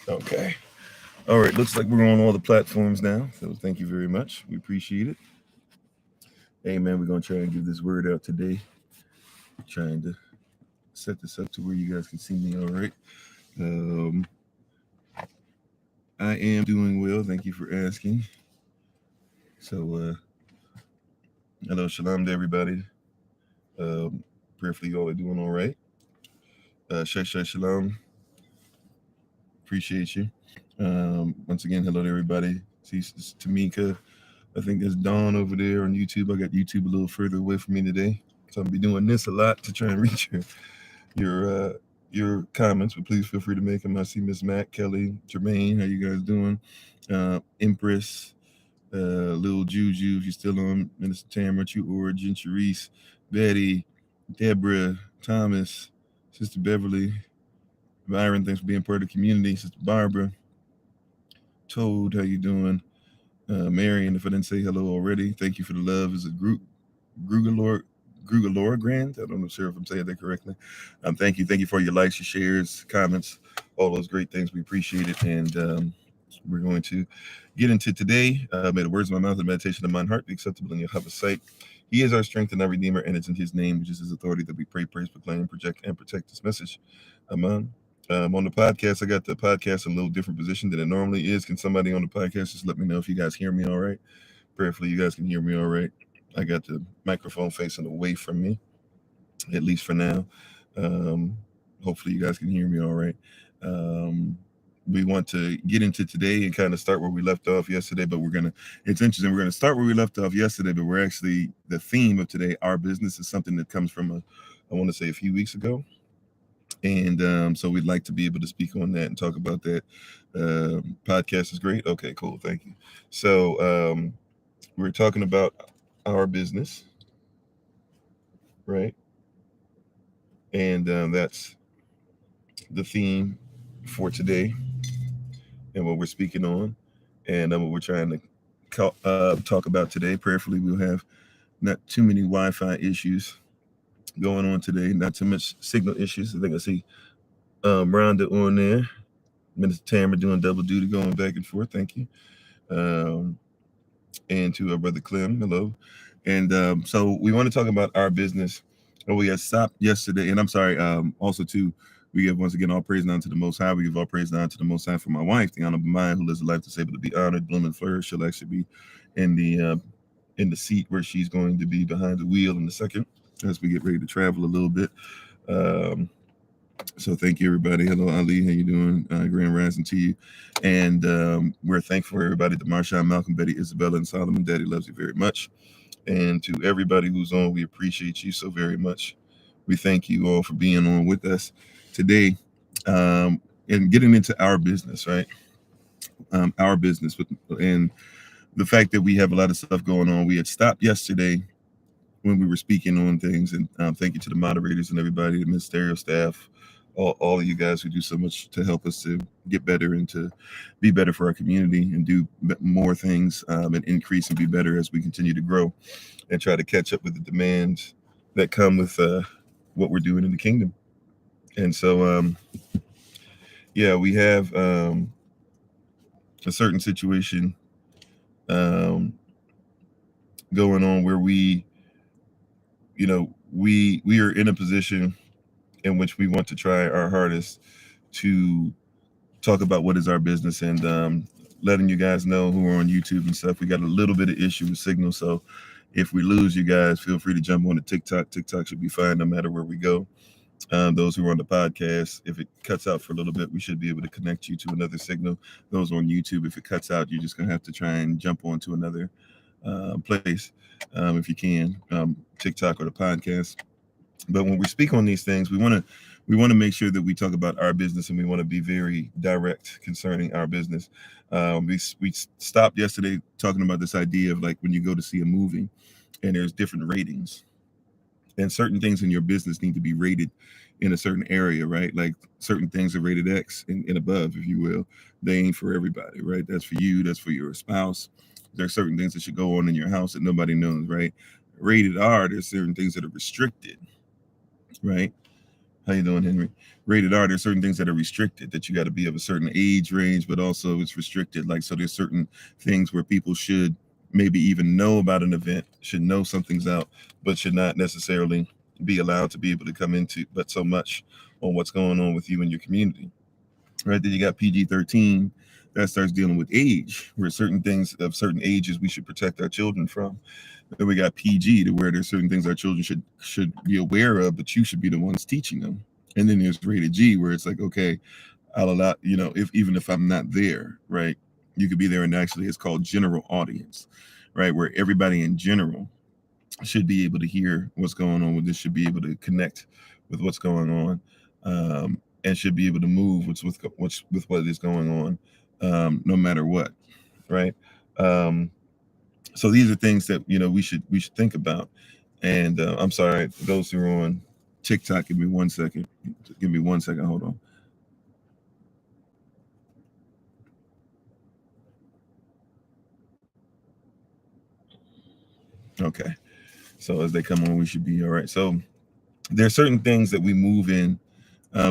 Okay. All right. Looks like we're on all the platforms now. So thank you very much. We appreciate it. Hey, man, we're going to try and give this word out today. Trying to set this up to where you guys can see me all right. Um, I am doing well. Thank you for asking. So, hello, shalom to everybody. Prayerfully, you all are doing all right. Shalom. Appreciate you. Once again, hello to everybody. See, it's Tamika. I think there's Dawn over there on YouTube. I got YouTube a little further away from me today, so I'll be doing this a lot to try and reach your comments. But please feel free to make them. I see Miss Matt, Kelly, Jermaine. How you guys doing? Empress, Lil Juju, if you're still on, Minister Tamara, True Origin, Sharice, Betty, Deborah, Thomas, Sister Beverly, Byron. Thanks for being part of the community. Sister Barbara, Toad, how you doing? Marion, if I didn't say hello already, thank you for the love. Is a group Grugalore Grugalora Grand. I don't know sure if I'm saying that correctly. Thank you for your likes, your shares, comments, all those great things. We appreciate it, and we're going to get into today. May the words of my mouth and the meditation of mine heart be acceptable in your sight. He is our strength and our redeemer, and it's in His name, which is His authority, that we pray, praise, proclaim, project, and protect this message. Amen. On the podcast, I got the podcast in a little different position than it normally is. Can somebody on the podcast just let me know if you guys hear me all right? Prayerfully, you guys can hear me all right. I got the microphone facing away from me, at least for now. Um, Hopefully, you guys can hear me all right. Um, we want to get into today and kind of start where we left off yesterday, but it's interesting. We're going to start where we left off yesterday, but we're actually, the theme of today, our business, is something that comes from I want to say a few weeks ago. And so we'd like to be able to speak on that and talk about that. Podcast is great. Okay, cool. Thank you. So we're talking about our business, right? And that's the theme for today and what we're speaking on and what we're trying to talk about today. Prayerfully, we'll have not too many Wi-Fi issues going on today, not too much signal issues. I think I see Rhonda on there. Minister Tamara doing double duty, going back and forth. Thank you. Um, and to our brother Clem, hello. And so we want to talk about our business. And we had stopped yesterday, and I'm sorry. Also, too, we give once again all praise and honor to the Most High. We give all praise and honor to the Most High for my wife, the honorable mind, who lives a life that's able to be honored, bloom and flourish. She'll actually be in the seat where she's going to be behind the wheel in a second as we get ready to travel a little bit. Um, so thank you, everybody. Hello, Ali. How you doing? Grand rising to you. And we're thankful for everybody, to Marshawn, Malcolm, Betty, Isabella, and Solomon. Daddy loves you very much. And to everybody who's on, we appreciate you so very much. We thank you all for being on with us today, and getting into our business, right? Our business, and the fact that we have a lot of stuff going on. We had stopped yesterday when we were speaking on things, and thank you to the moderators and everybody, the ministerial staff, all of you guys who do so much to help us to get better and to be better for our community and do more things, and increase and be better as we continue to grow and try to catch up with the demands that come with what we're doing in the kingdom. And so, yeah, we have a certain situation um, going on where we are in a position in which we want to try our hardest to talk about what is our business, and letting you guys know who are on YouTube and stuff. We got a little bit of issue with signal, so if we lose you guys, feel free to jump on to TikTok. TikTok should be fine no matter where we go. Those who are on the podcast, if it cuts out for a little bit, we should be able to connect you to another signal. Those on YouTube, if it cuts out, you're just gonna have to try and jump onto another place, if you can, TikTok or the podcast. But when we speak on these things, we want to make sure that we talk about our business, and we want to be very direct concerning our business. We stopped yesterday talking about this idea of, like, when you go to see a movie and there's different ratings, and certain things in your business need to be rated in a certain area, right? Like, certain things are rated X and above, if you will. They ain't for everybody, right? That's for you. That's for your spouse. There are certain things that should go on in your house that nobody knows, right? Rated R, there's certain things that are restricted, right? How you doing, Henry? Rated R, there's certain things that are restricted that you got to be of a certain age range, but also it's restricted. Like, so there's certain things where people should maybe even know about an event, should know something's out, but should not necessarily be allowed to be able to come into, but so much on what's going on with you and your community. Right, then you got PG-13 that starts dealing with age, where certain things of certain ages we should protect our children from. Then we got PG, to where there's certain things our children should be aware of, but you should be the ones teaching them. And then there's rated G, where it's like, okay, I'll allow, if even if I'm not there, right, you could be there. And actually it's called general audience, right, where everybody in general should be able to hear what's going on with this, should be able to connect with what's going on, and should be able to move with what is going on, no matter what, right? So these are things that we should think about. And I'm sorry, those who are on TikTok, give me 1 second. Give me 1 second. Hold on. Okay. So as they come on, we should be all right. So there are certain things that we move in,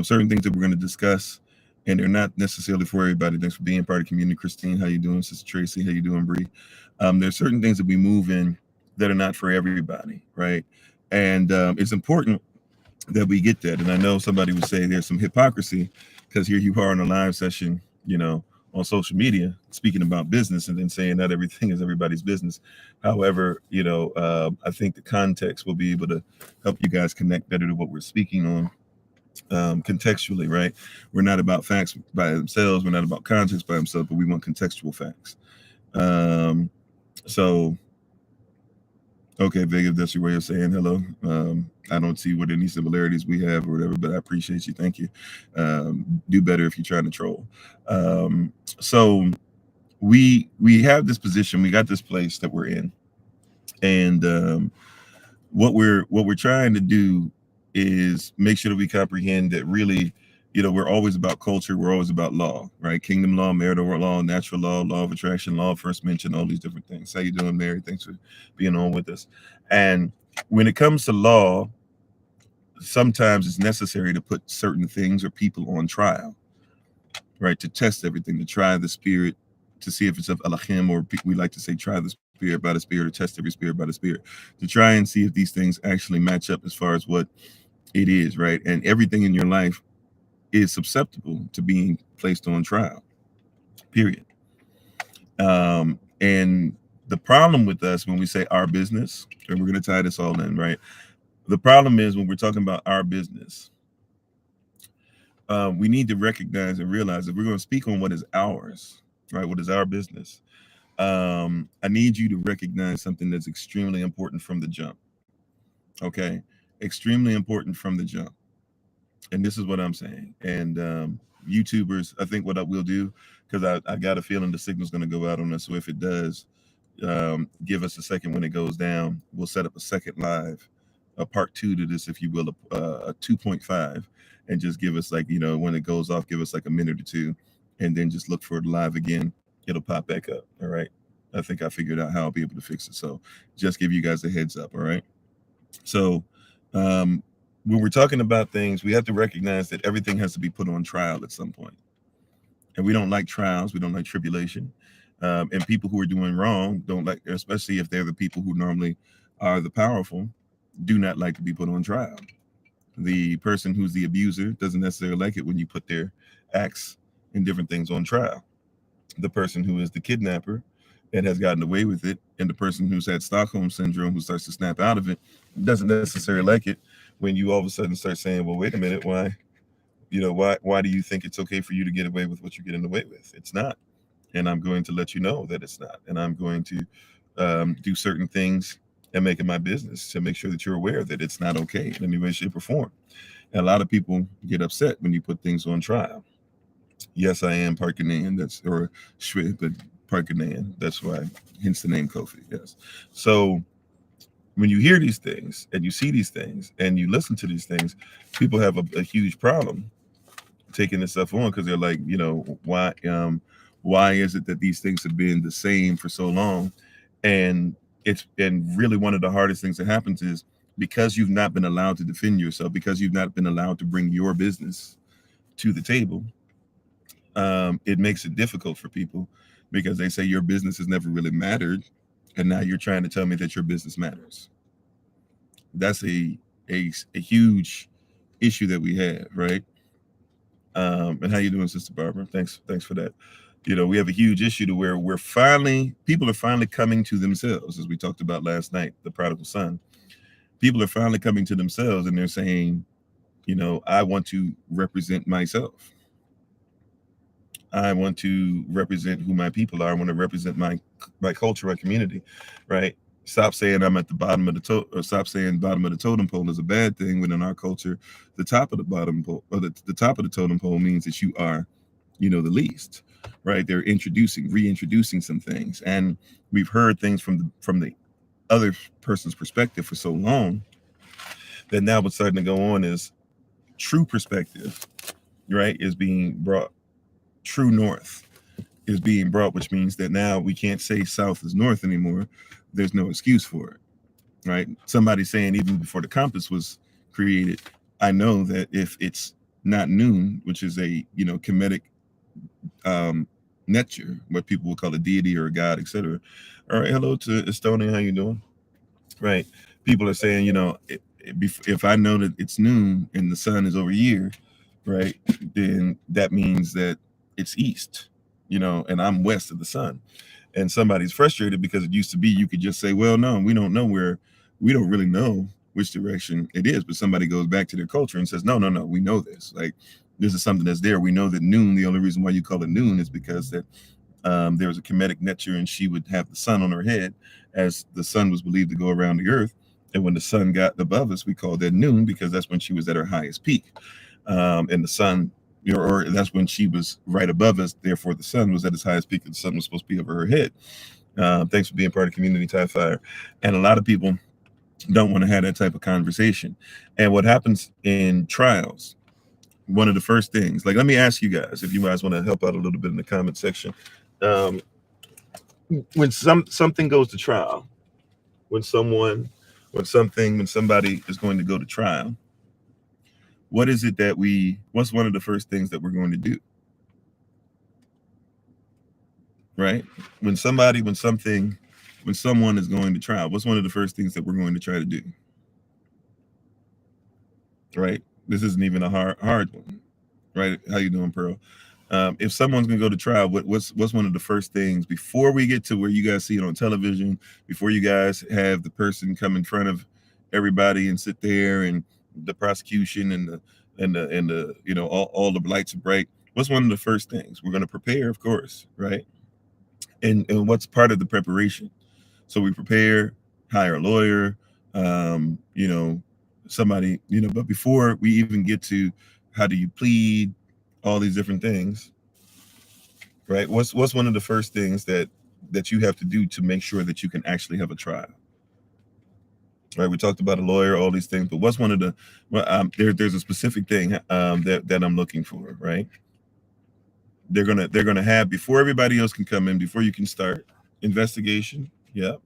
certain things that we're going to discuss, and they're not necessarily for everybody. Thanks for being part of the community. Christine, how you doing? Sister Tracy, how you doing? Bree. There's certain things that we move in that are not for everybody, right? And it's important that we get that. And I know somebody would say there's some hypocrisy, because here you are in a live session, on social media, speaking about business, and then saying that everything is everybody's business. However, I think the context will be able to help you guys connect better to what we're speaking on, contextually, right? We're not about facts by themselves. We're not about context by themselves, but we want contextual facts. So, okay, Vig, if that's your way of saying hello. I don't see what any similarities we have or whatever, but I appreciate you. Thank you. Do better if you're trying to troll. So we have this position, we got this place that we're in, and what we're trying to do is make sure that we comprehend that really, we're always about culture, we're always about law, right? Kingdom law, marital law, natural law of attraction, law of first mention, all these different things. How you doing, Mary? Thanks for being on with us. And when it comes to law, sometimes it's necessary to put certain things or people on trial, right? To test everything, to try the spirit, to see if it's of Elohim, or we like to say, try the spirit by the spirit, or test every spirit by the spirit, to try and see if these things actually match up as far as what it is, right? And everything in your life is susceptible to being placed on trial, period. And the problem with us when we say our business, and we're going to tie this all in, right? The problem is when we're talking about our business, we need to recognize and realize that we're going to speak on what is ours, right? What is our business? I need you to recognize something that's extremely important from the jump. Okay, extremely important from the jump. And this is what I'm saying. And YouTubers, I think what I will do, because I got a feeling the signal's going to go out on us. So if it does, give us a second when it goes down. We'll set up a second live, a part 2 to this, if you will, a 2.5, and just give us, like, when it goes off, give us like a minute or two, and then just look for it live again. It'll pop back up. All right. I think I figured out how I'll be able to fix it. So just give you guys a heads up. All right. So when we're talking about things, we have to recognize that everything has to be put on trial at some point. And we don't like trials. We don't like tribulation. And people who are doing wrong don't like, especially if they're the people who normally are the powerful, do not like to be put on trial. The person who's the abuser doesn't necessarily like it when you put their acts and different things on trial. The person who is the kidnapper and has gotten away with it, and the person who's had Stockholm syndrome, who starts to snap out of it, doesn't necessarily like it when you all of a sudden start saying, well, wait a minute, why do you think it's okay for you to get away with what you're getting away with? It's not. And I'm going to let you know that it's not. And I'm going to do certain things and make it my business to make sure that you're aware that it's not okay in any way, shape, or form. And a lot of people get upset when you put things on trial. Yes, I am Parkanan, or Shwe, but Parkanan. That's why, hence the name Kofi. Yes. So when you hear these things and you see these things and you listen to these things, people have a huge problem taking this stuff on, because they're like, why is it that these things have been the same for so long? And really one of the hardest things that happens is because you've not been allowed to defend yourself, because you've not been allowed to bring your business to the table, it makes it difficult for people because they say your business has never really mattered, and now you're trying to tell me that your business matters. That's a huge issue that we have, right? And how you doing, Sister Barbara? Thanks for that. We have a huge issue to where people are finally coming to themselves, as we talked about last night, the prodigal son. People are finally coming to themselves, and they're saying, I want to represent myself. I want to represent who my people are. I want to represent my culture, my community, right? Stop saying I'm at the bottom of or stop saying bottom of the totem pole is a bad thing. When in our culture, the top of the bottom pole, or the top of the totem pole, means that you are, the least, right? They're reintroducing some things, and we've heard things from the other person's perspective for so long that now what's starting to go on is true perspective, right? Is being brought. True north is being brought, which means that now we can't say south is north anymore. There's no excuse for it, right? Somebody saying even before the compass was created, I know that if it's not noon, which is a Kemetic nature, what people will call a deity or a god, etc. All right, hello to Estonia, how you doing? Right, people are saying, if I know that it's noon and the sun is over here, right, then that means that it's east, and I'm west of the sun. And somebody's frustrated because it used to be you could just say, well, no, we don't really know which direction it is. But somebody goes back to their culture and says, no, we know this. Like, this is something that's there. We know that noon, the only reason why you call it noon is because that there was a Kemetic nature, and she would have the sun on her head, as the sun was believed to go around the earth. And when the sun got above us, we called that noon because that's when she was at her highest peak. And the sun, or that's when she was right above us. Therefore, the sun was at its highest peak, and the sun was supposed to be over her head. Thanks for being part of Community Tie Fire. And a lot of people don't want to have that type of conversation. And what happens in trials, one of the first things, like, let me ask you guys, if you guys want to help out a little bit in the comment section. When something goes to trial, when somebody is going to go to trial, what's one of the first things that we're going to do? Right? When someone is going to trial, what's one of the first things that we're going to try to do? Right? This isn't even a hard one. Right? How you doing, Pearl? If someone's gonna go to trial, what's one of the first things before we get to where you guys see it on television, before you guys have the person come in front of everybody and sit there, and the prosecution and the all the lights are bright? What's one of the first things? We're gonna prepare, of course, right? And what's part of the preparation? So we prepare, hire a lawyer, somebody, but before we even get to how do you plead, all these different things, right? What's one of the first things that you have to do to make sure that you can actually have a trial? Right, we talked about a lawyer, all these things, but what's one of the there's a specific thing that I'm looking for, right? They're gonna have, before everybody else can come in, before you can start investigation, yeah.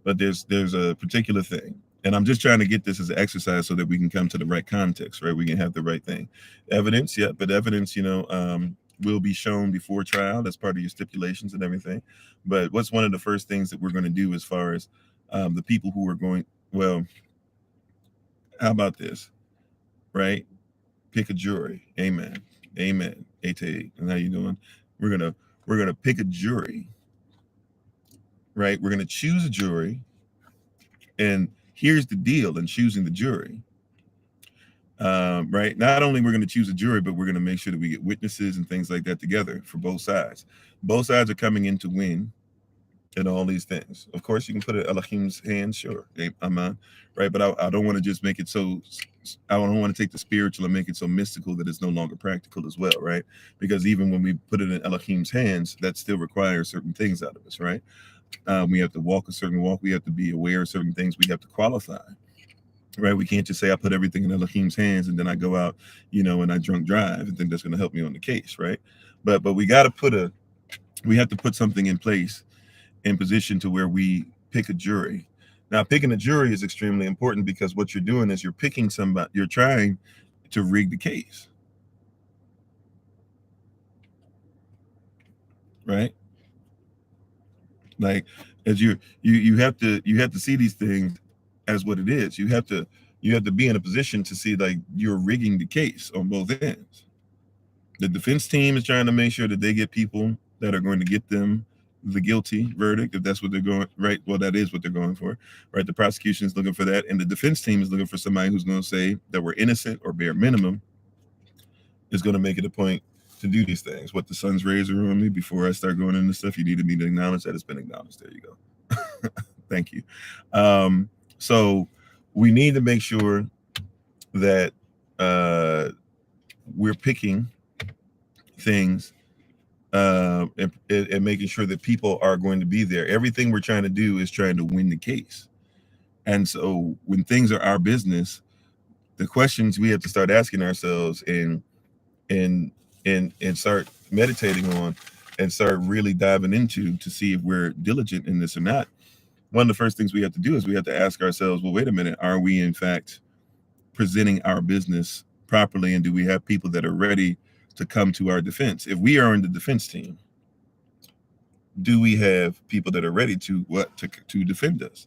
But there's a particular thing, and I'm just trying to get this as an exercise so that we can come to the right context, right? We can have the right thing. Evidence, yeah, but evidence, will be shown before trial. That's part of your stipulations and everything. But what's one of the first things that we're going to do as far as the people who are going? Well, how about this, right? Pick a jury. Amen. Amen. And how you doing? We're gonna pick a jury, right? We're gonna choose a jury, and here's the deal in choosing the jury. Right? Not only we're going to choose a jury, but we're going to make sure that we get witnesses and things like that together for both sides. Both sides are coming in to win, and all these things. Of course, you can put it in Elohim's hands, sure, Amen, right? But I don't want to just make it so. I don't want to take the spiritual and make it so mystical that it's no longer practical as well, right? Because even when we put it in Elohim's hands, that still requires certain things out of us, right? We have to walk a certain walk. We have to be aware of certain things. We have to qualify. Right, we can't just say I put everything in Elohim's hands and then I go out, and I drunk drive and think that's going to help me on the case, right? But we got to we have to put something in place, in position to where we pick a jury. Now, picking a jury is extremely important because what you're doing is you're picking somebody, you're trying to rig the case, right? Like, as you have to see these things as what it is. You have to be in a position to see like you're rigging the case on both ends. The defense team is trying to make sure that they get people that are going to get them the guilty verdict, if that's what they're going, right? Well, that is what they're going for, right? The prosecution is looking for that, and the defense team is looking for somebody who's going to say that we're innocent, or bare minimum is going to make it a point to do these things. What the sun's rays are on me. Before I start going into stuff, you need me to acknowledge that it's been acknowledged. There you go. Thank you. So we need to make sure that we're picking things and making sure that people are going to be there. Everything we're trying to do is trying to win the case. And so when things are our business, the questions we have to start asking ourselves and start meditating on and start really diving into to see if we're diligent in this or not. One of the first things we have to do is we have to ask ourselves, well, wait a minute, are we in fact presenting our business properly? And do we have people that are ready to come to our defense? If we are in the defense team, do we have people that are ready to defend us?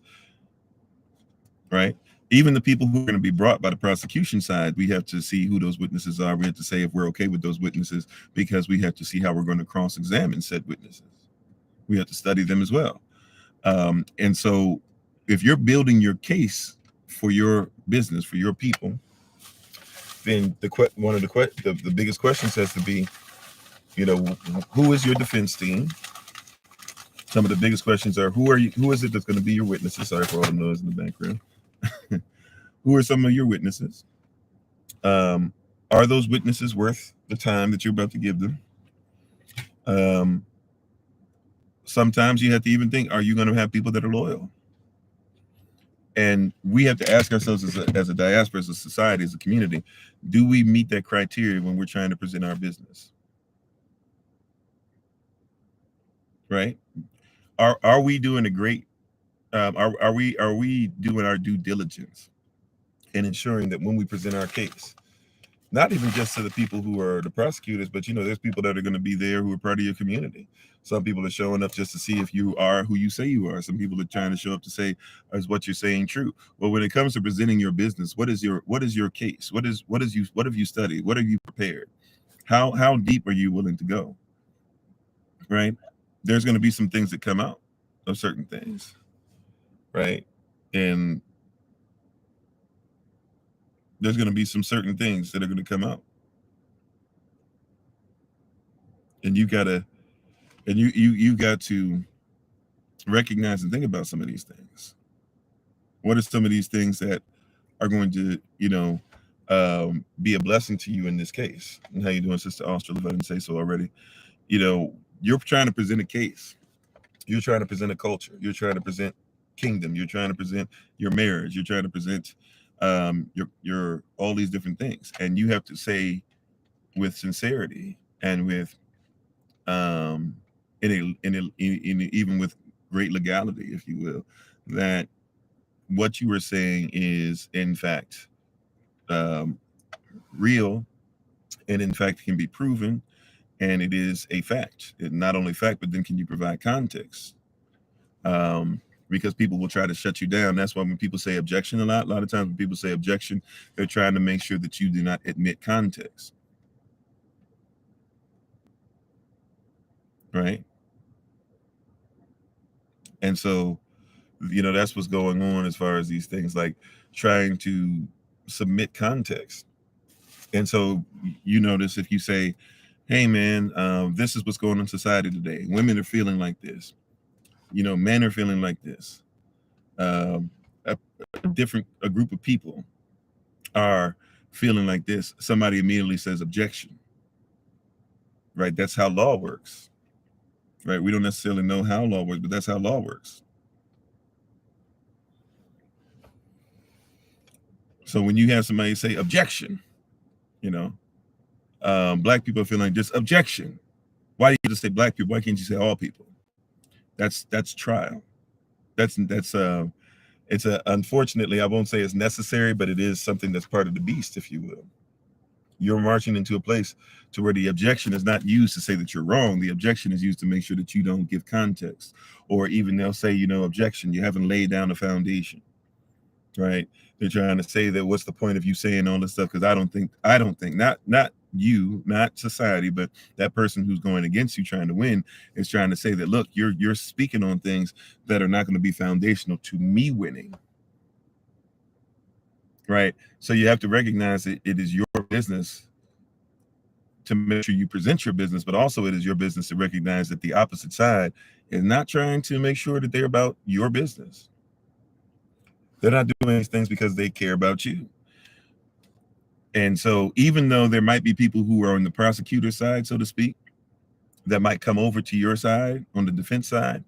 Right? Even the people who are going to be brought by the prosecution side, we have to see who those witnesses are. We have to say if we're okay with those witnesses, because we have to see how we're going to cross-examine said witnesses. We have to study them as well. And so if you're building your case for your business, for your people, then the biggest questions has to be, who is your defense team? Some of the biggest questions are, who is it that's going to be your witnesses? Sorry for all the noise in the background. Who are some of your witnesses? Are those witnesses worth the time that you're about to give them? Sometimes you have to even think, are you going to have people that are loyal? And we have to ask ourselves as a diaspora, as a society, as a community, do we meet that criteria when we're trying to present our business? Right? Are we doing a great? Are we doing our due diligence in ensuring that when we present our case, not even just to the people who are the prosecutors, but there's people that are going to be there who are part of your community. Some people are showing up just to see if you are who you say you are. Some people are trying to show up to say, is what you're saying true? Well, when it comes to presenting your business, what is your case? What have you studied? What have you prepared? How deep are you willing to go? Right? There's going to be some things that come out of certain things, right? And there's going to be some certain things that are going to come out, and you got to recognize and think about some of these things. What are some of these things that are going to be a blessing to you in this case? And how you doing, Sister Austral, if I didn't say so already? You're trying to present a case, you're trying to present a culture, you're trying to present kingdom, you're trying to present your marriage, you're trying to present your all these different things, and you have to say with sincerity and with even with great legality, if you will, that what you were saying is in fact real, and in fact can be proven, and it is a fact. It not only fact, but then can you provide context? Because people will try to shut you down. That's why when people say objection a lot of times when people say objection, they're trying to make sure that you do not admit context. Right? And so, that's what's going on as far as these things, like trying to submit context. And so you notice if you say, hey man, this is what's going on in society today. Women are feeling like this. Men are feeling like this. A group of people are feeling like this. Somebody immediately says objection. Right? That's how law works. Right? We don't necessarily know how law works, but that's how law works. So when you have somebody say objection, black people are feeling like this objection. Why do you just say black people? Why can't you say all people? That's trial. That's It's unfortunately, I won't say it's necessary, but it is something that's part of the beast, if you will. You're marching into a place to where the objection is not used to say that you're wrong. The objection is used to make sure that you don't give context, or even they'll say, objection, you haven't laid down a foundation, right? They're trying to say that what's the point of you saying all this stuff? Because I don't think, not you, not society, but that person who's going against you trying to win is trying to say that, look, you're speaking on things that are not going to be foundational to me winning. Right. So you have to recognize that it is your business to make sure you present your business, but also it is your business to recognize that the opposite side is not trying to make sure that they're about your business. They're not doing these things because they care about you. And so even though there might be people who are on the prosecutor side, so to speak, that might come over to your side on the defense side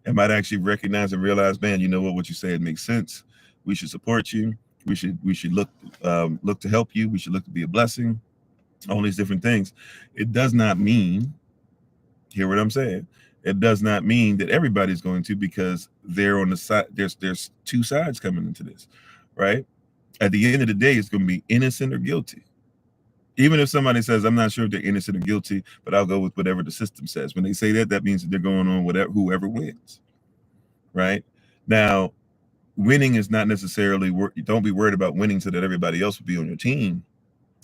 and might actually recognize and realize, man, you know what you said makes sense. We should support you. We should look to help you. We should look to be a blessing. All these different things. It does not mean, hear what I'm saying, it does not mean that everybody's going to, because they're on the side. There's two sides coming into this, right? At the end of the day, it's going to be innocent or guilty. Even if somebody says, I'm not sure if they're innocent or guilty, but I'll go with whatever the system says. When they say that, that means that they're going on whoever wins, right? Now, winning is not necessarily, don't be worried about winning so that everybody else will be on your team,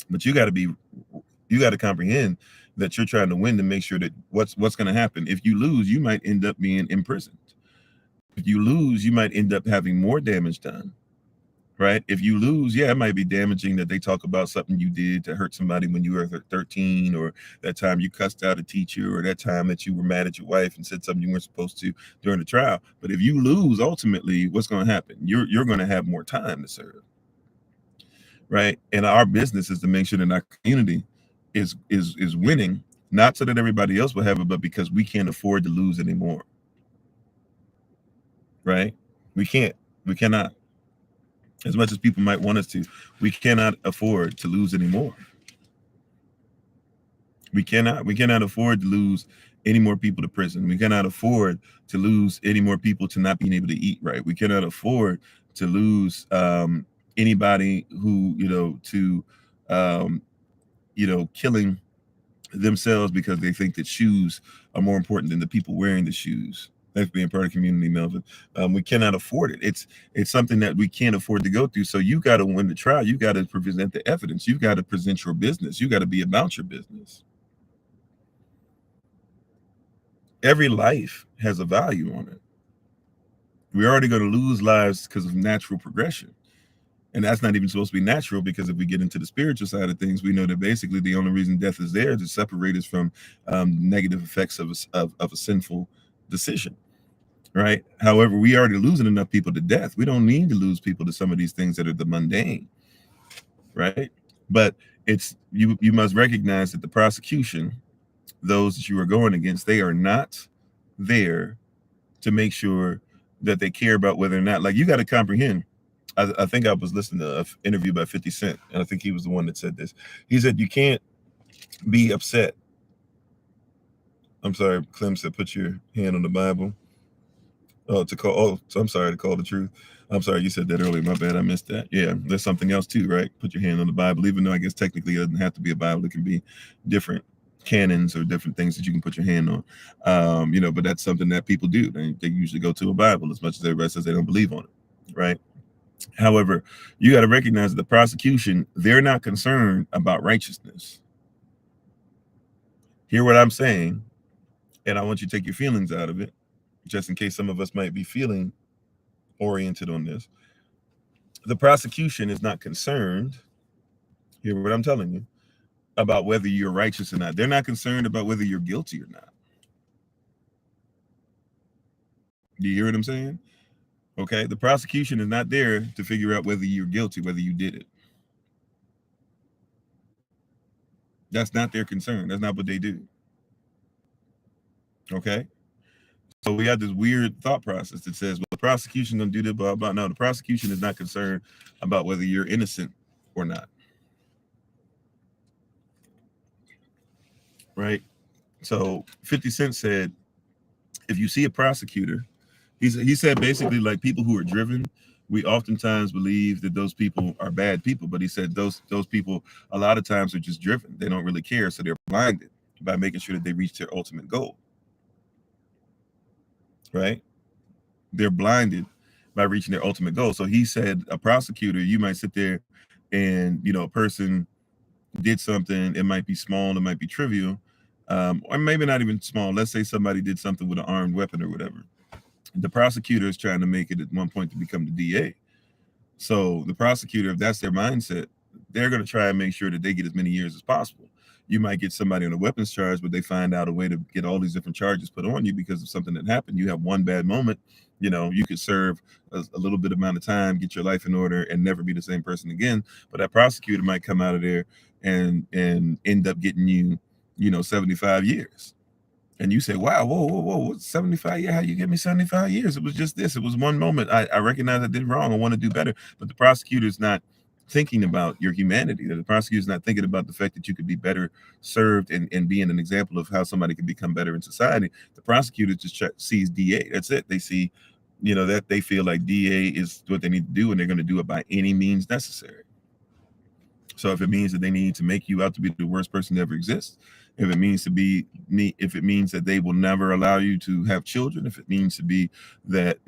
but you got to comprehend that you're trying to win to make sure that what's going to happen. If you lose, you might end up being imprisoned. If you lose, you might end up having more damage done. Right? If you lose, yeah, it might be damaging that they talk about something you did to hurt somebody when you were 13, or that time you cussed out a teacher, or that time that you were mad at your wife and said something you weren't supposed to during the trial. But if you lose, ultimately, what's going to happen? You're going to have more time to serve. Right? And our business is to make sure that our community is winning, not so that everybody else will have it, but because we can't afford to lose anymore. Right? We cannot. As much as people might want us to, we cannot afford to lose anymore. We cannot afford to lose any more people to prison. We cannot afford to lose any more people to not being able to eat right. We cannot afford to lose anybody who, killing themselves because they think that shoes are more important than the people wearing the shoes. That's being part of community, Melvin. We cannot afford it. It's something that we can't afford to go through. So you got to win the trial. You got to present the evidence. You got to present your business. You got to be about your business. Every life has a value on it. We're already going to lose lives because of natural progression. And that's not even supposed to be natural, because if we get into the spiritual side of things, we know that basically the only reason death is there is to separate us from negative effects of a sinful decision. Right? However, we already losing enough people to death. We don't need to lose people to some of these things that are the mundane. Right? But it's you must recognize that the prosecution, those that you are going against, they are not there to make sure that they care about whether or not, like, you got to comprehend. I think I was listening to an interview by 50 Cent, and I think he was the one that said this. He said, you can't be upset. I'm sorry, Clem said, put your hand on the Bible. So I'm sorry, to call the truth. I'm sorry, you said that earlier. My bad, I missed that. Yeah, there's something else too, right? Put your hand on the Bible, even though I guess technically it doesn't have to be a Bible. It can be different canons or different things that you can put your hand on. But that's something that people do. They usually go to a Bible, as much as everybody says they don't believe on it, right? However, you got to recognize that the prosecution, they're not concerned about righteousness. Hear what I'm saying, and I want you to take your feelings out of it, just in case some of us might be feeling oriented on this. The prosecution is not concerned, hear what I'm telling you, about whether you're righteous or not. They're not concerned about whether you're guilty or not. Do you hear what I'm saying? Okay, the prosecution is not there to figure out whether you're guilty, whether you did it. That's not their concern. That's not what they do. Okay? So we have this weird thought process that says, well, the prosecution gonna do this, blah, blah. No, the prosecution is not concerned about whether you're innocent or not. Right? So 50 Cent said, if you see a prosecutor, he said basically, like, people who are driven We oftentimes believe that those people are bad people, but he said those people a lot of times are just driven. They don't really care, so they're blinded by making sure that they reach their ultimate goal. Right? They're blinded by reaching their ultimate goal. So he said, a prosecutor, you might sit there and a person did something. It might be small, it might be trivial, or maybe not even small. Let's say somebody did something with an armed weapon or whatever. The prosecutor is trying to make it at one point to become the DA. So the prosecutor, if that's their mindset, they're going to try and make sure that they get as many years as possible. You might get somebody on a weapons charge, but they find out a way to get all these different charges put on you because of something that happened. You have one bad moment, you could serve a little bit amount of time, get your life in order, and never be the same person again. But that prosecutor might come out of there and end up getting you, 75 years. And you say, wow, whoa, 75 years? How you give me 75 years? It was just this. It was one moment. I recognize I did wrong. I want to do better. But the prosecutor's not thinking about your humanity. The prosecutor's not thinking about the fact that you could be better served and being an example of how somebody can become better in society. The prosecutor just sees DA. That's it. They see, that they feel like DA is what they need to do, and they're going to do it by any means necessary. So if it means that they need to make you out to be the worst person to ever exist, if it means that they will never allow you to have children, if it means to be that,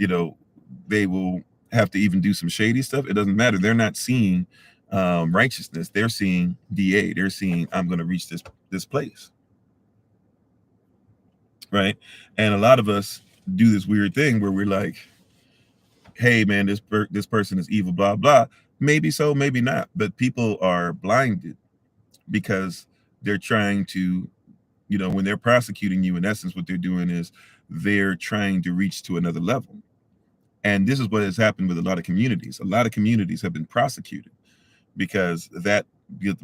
they will have to even do some shady stuff, it doesn't matter. They're not seeing righteousness. They're seeing DA. They're seeing, I'm going to reach this place. Right. And a lot of us do this weird thing where we're like, hey man, this person is evil, blah, blah. Maybe so, maybe not. But people are blinded because they're trying to, when they're prosecuting you, in essence, what they're doing is they're trying to reach to another level. And this is what has happened with a lot of communities. A lot of communities have been prosecuted because the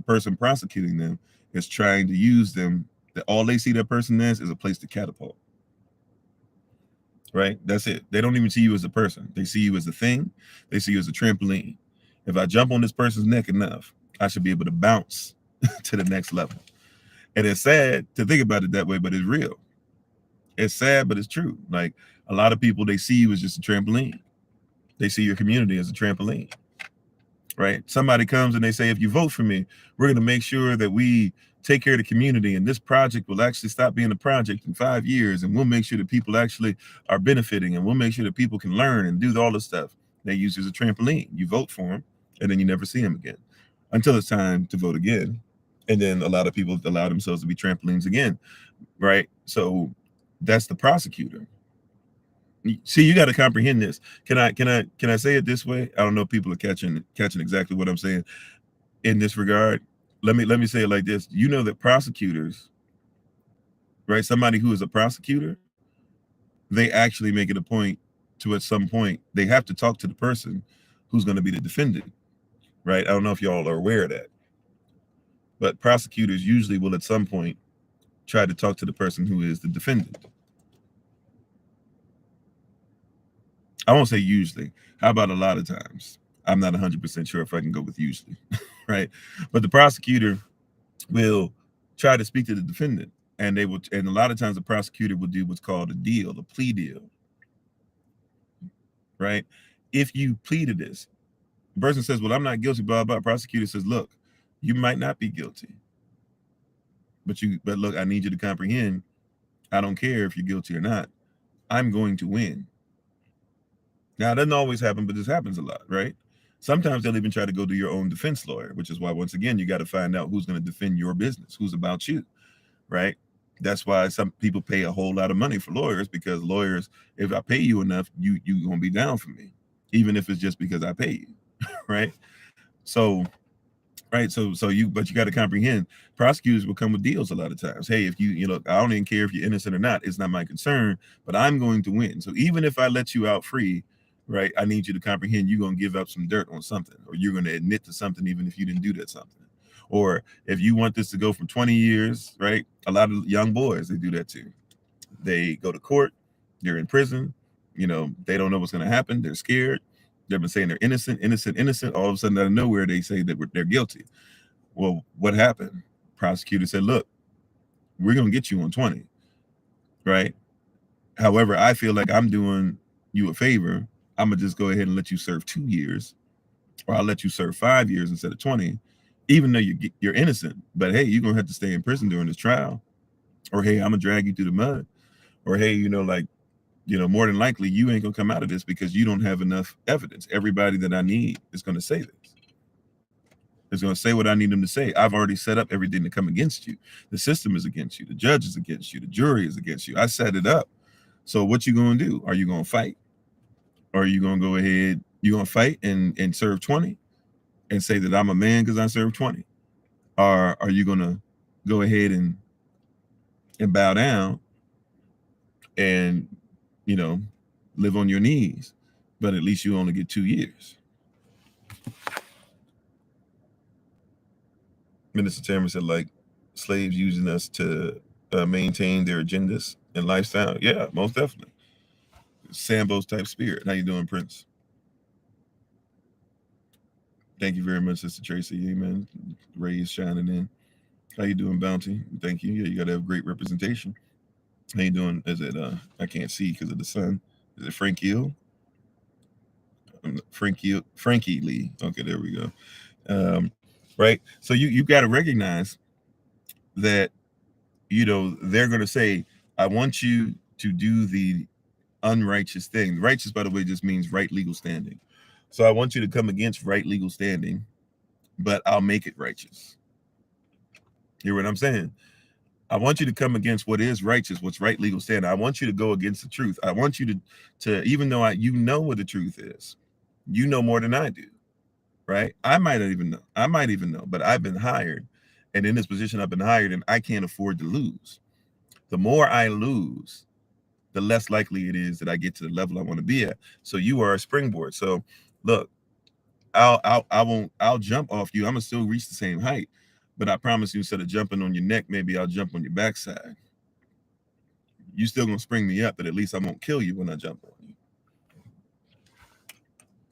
person prosecuting them is trying to use them. That all they see that person as is a place to catapult. Right? That's it. They don't even see you as a person. They see you as a thing. They see you as a trampoline. If I jump on this person's neck enough, I should be able to bounce to the next level. And it's sad to think about it that way, but it's real. It's sad, but it's true. Like a lot of people, they see you as just a trampoline. They see your community as a trampoline. Right? Somebody comes and they say, if you vote for me, we're going to make sure that we take care of the community, and this project will actually stop being a project in 5 years, and we'll make sure that people actually are benefiting, and we'll make sure that people can learn and do all this stuff. They use it as a trampoline. You vote for them, and then you never see them again until it's time to vote again. And then a lot of people allow themselves to be trampolines again, right? So that's the prosecutor. See, you got to comprehend this. Can I say it this way? I don't know if people are catching exactly what I'm saying in this regard. Let me say it like this. You know that prosecutors, right? Somebody who is a prosecutor, they actually make it a point to, at some point, they have to talk to the person who's going to be the defendant, right? I don't know if y'all are aware of that, but prosecutors usually will at some point try to talk to the person who is the defendant. I won't say usually. How about a lot of times? I'm not 100% sure if I can go with usually, right? But the prosecutor will try to speak to the defendant, and a lot of times the prosecutor will do what's called a deal, a plea deal, right? If you plead to this, the person says, well, I'm not guilty, blah, blah. Prosecutor says, look, you might not be guilty, but look, I need you to comprehend, I don't care if you're guilty or not, I'm going to win. Now, it doesn't always happen, but this happens a lot, right? Sometimes they'll even try to go to your own defense lawyer, which is why, once again, you got to find out who's going to defend your business, who's about you, right? That's why some people pay a whole lot of money for lawyers, because lawyers, if I pay you enough, you're going to be down for me, even if it's just because I pay you, right? So, right. But you got to comprehend, prosecutors will come with deals a lot of times. Hey, if you look, I don't even care if you're innocent or not. It's not my concern, but I'm going to win. So even if I let you out free, right, I need you to comprehend you're going to give up some dirt on something, or you're going to admit to something even if you didn't do that something. Or if you want this to go from 20 years, right? A lot of young boys, they do that too. They go to court, they're in prison, they don't know what's going to happen. They're scared. They've been saying they're innocent, innocent, innocent. All of a sudden, out of nowhere, they say that they're guilty. Well, what happened? Prosecutor said, look, we're going to get you on 20, right? However, I feel like I'm doing you a favor. I'm gonna just go ahead and let you serve 2 years, or I'll let you serve 5 years instead of 20, even though you're innocent. But hey, you're gonna have to stay in prison during this trial, or hey, I'm gonna drag you through the mud, or hey, more than likely you ain't gonna come out of this because you don't have enough evidence. Everybody that I need is gonna say this. Is going to say what I need them to say. I've already set up everything to come against you. The system is against you. The judge is against you. The jury is against you. I set it up. So what you going to do? Are you going to fight? Or are you going to go ahead? You going to fight and serve 20 and say that I'm a man because I served 20? Or are you going to go ahead and bow down and, live on your knees, but at least you only get 2 years? Minister Tamara said, like slaves using us to maintain their agendas and lifestyle. Yeah, most definitely. Sambo's type spirit. How you doing, Prince? Thank you very much, Sister Tracy. Amen. Rays shining in. How you doing, Bounty? Thank you. Yeah, you got to have great representation. How you doing? Is it, I can't see because of the sun. Is it Frankie Hill? Frankie Lee. Okay, there we go. Right. So you got to recognize that, they're going to say, I want you to do the unrighteous thing. Righteous, by the way, just means right legal standing. So I want you to come against right legal standing, but I'll make it righteous. Hear what I'm saying? I want you to come against what is righteous, what's right legal standing. I want you to go against the truth. I want you to even though you know what the truth is, you know more than I do, right? I might even know, but I've been hired, and in this position I've been hired, and I can't afford to lose. The more I lose, the less likely it is that I get to the level I want to be at. So you are a springboard. So look, I'll jump off you. I'm gonna still reach the same height, but I promise you, instead of jumping on your neck, maybe I'll jump on your backside. You still gonna spring me up, but at least I won't kill you when I jump on you.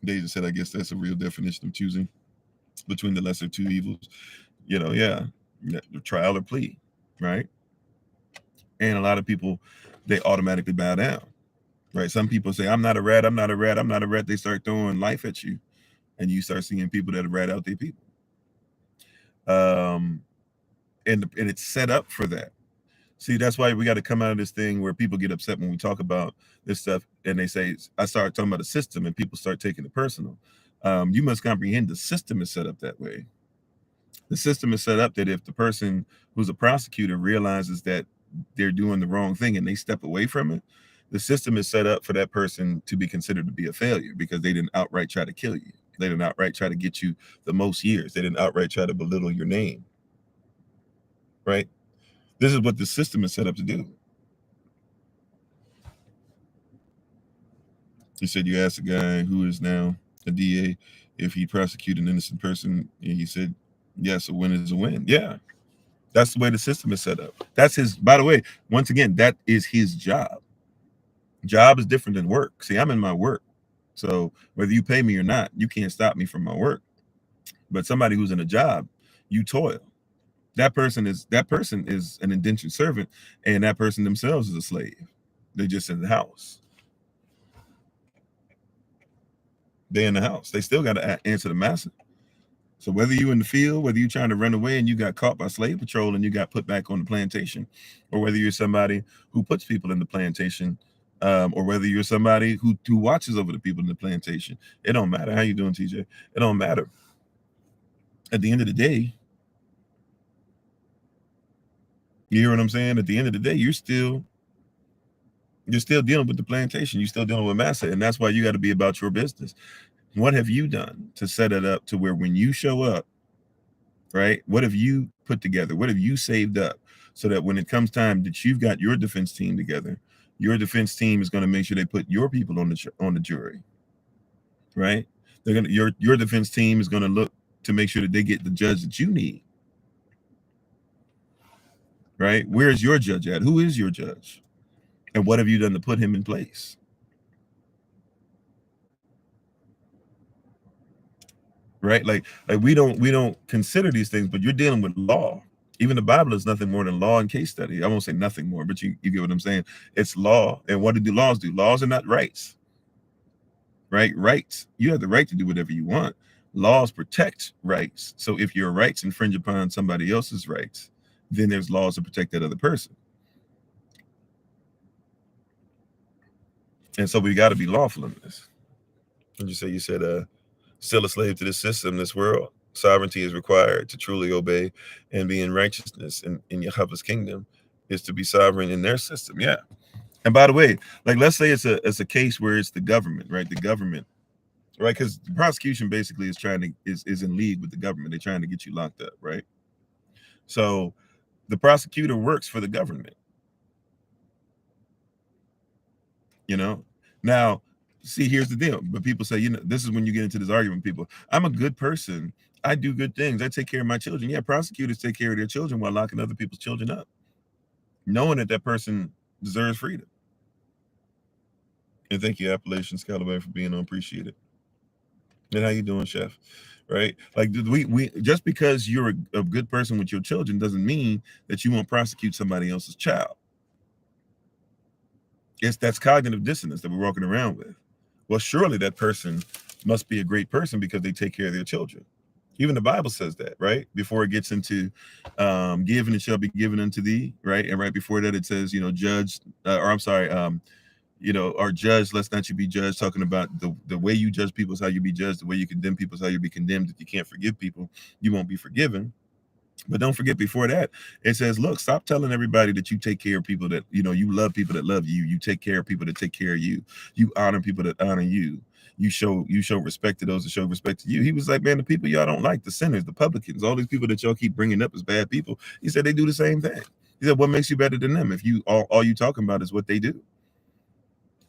Deja said, I guess that's a real definition of choosing between the lesser two evils. Yeah, the trial or plea, right? And a lot of people, they automatically bow down, right? Some people say, I'm not a rat, I'm not a rat, I'm not a rat. They start throwing life at you, and you start seeing people that rat out their people. And it's set up for that. See, that's why we got to come out of this thing where people get upset when we talk about this stuff, and they say, I start talking about the system, and people start taking it personal. You must comprehend the system is set up that way. The system is set up that if the person who's a prosecutor realizes that they're doing the wrong thing and they step away from it, the system is set up for that person to be considered to be a failure because they didn't outright try to kill you. They didn't outright try to get you the most years. They didn't outright try to belittle your name, right? This is what the system is set up to do. He said, you asked a guy who is now a DA if he prosecuted an innocent person, and he said, yes, a win is a win. Yeah, that's the way the system is set up. That's his, by the way, once again, that is his job. Job is different than work. See, I'm in my work. So whether you pay me or not, you can't stop me from my work. But somebody who's in a job, you toil. That person is an indentured servant, and that person themselves is a slave. They're just in the house. They're in the house. They still got to answer the master. So whether you in the field, whether you're trying to run away and you got caught by slave patrol and you got put back on the plantation, or whether you're somebody who puts people in the plantation, or whether you're somebody who watches over the people in the plantation, it don't matter. How you doing, TJ? It don't matter. At the end of the day, you hear what I'm saying? At the end of the day, you're still dealing with the plantation. You're still dealing with massa, and that's why you got to be about your business. What have you done to set it up to where when you show up, right? What have you put together? What have you saved up so that when it comes time that you've got your defense team together, your defense team is going to make sure they put your people on the jury, right? They're gonna your defense team is going to look to make sure that they get the judge that you need, right? Where's your judge at? Who is your judge? And what have you done to put him in place? Right? Like we don't consider these things, but you're dealing with law. Even the Bible is nothing more than law and case study. I won't say nothing more, but you get what I'm saying. It's law. And what do laws do? Laws are not rights. right? Rights. You have the right to do whatever you want. Laws protect rights. So if your rights infringe upon somebody else's rights, then there's laws to protect that other person. And so we got to be lawful in this. And you said, still a slave to this system, this world. Sovereignty is required to truly obey and be in righteousness in Yahweh's kingdom is to be sovereign in their system. Yeah. And by the way, like let's say it's a case where it's the government, right? The government, right? Because the prosecution basically is in league with the government. They're trying to get you locked up, right? So the prosecutor works for the government, you know. Now, see, here's the deal. But people say, this is when you get into this argument. People, I'm a good person. I do good things. I take care of my children. Yeah, prosecutors take care of their children while locking other people's children up, knowing that that person deserves freedom. And thank you, Appalachian Scalaway, for being on. Appreciate it. And how you doing, Chef? Right? Like we just because you're a good person with your children doesn't mean that you won't prosecute somebody else's child. That's cognitive dissonance that we're walking around with. Well, surely that person must be a great person because they take care of their children. Even the Bible says that, right? Before it gets into give and it shall be given unto thee, right? And right before that it says, judge, or I'm sorry, or judge, lest not you be judged, talking about the way you judge people is how you be judged, the way you condemn people is how you be condemned. If you can't forgive people, you won't be forgiven. But don't forget, before that, it says, look, stop telling everybody that you take care of people that, you love people that love you. You take care of people that take care of you. You honor people that honor you. You show respect to those that show respect to you. He was like, man, the people y'all don't like, the sinners, the publicans, all these people that y'all keep bringing up as bad people. He said they do the same thing. He said, what makes you better than them if you all you talking about is what they do?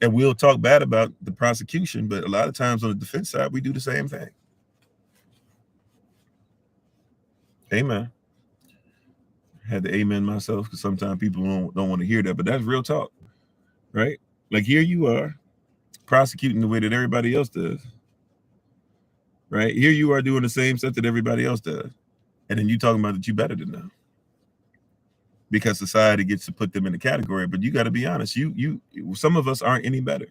And we'll talk bad about the prosecution, but a lot of times on the defense side, we do the same thing. Amen. Had to amen myself because sometimes people don't want to hear that, but that's real talk, right? Like here you are prosecuting the way that everybody else does, right? Here you are doing the same stuff that everybody else does, and then you talking about that you better than them because society gets to put them in a category. But you got to be honest, some of us aren't any better.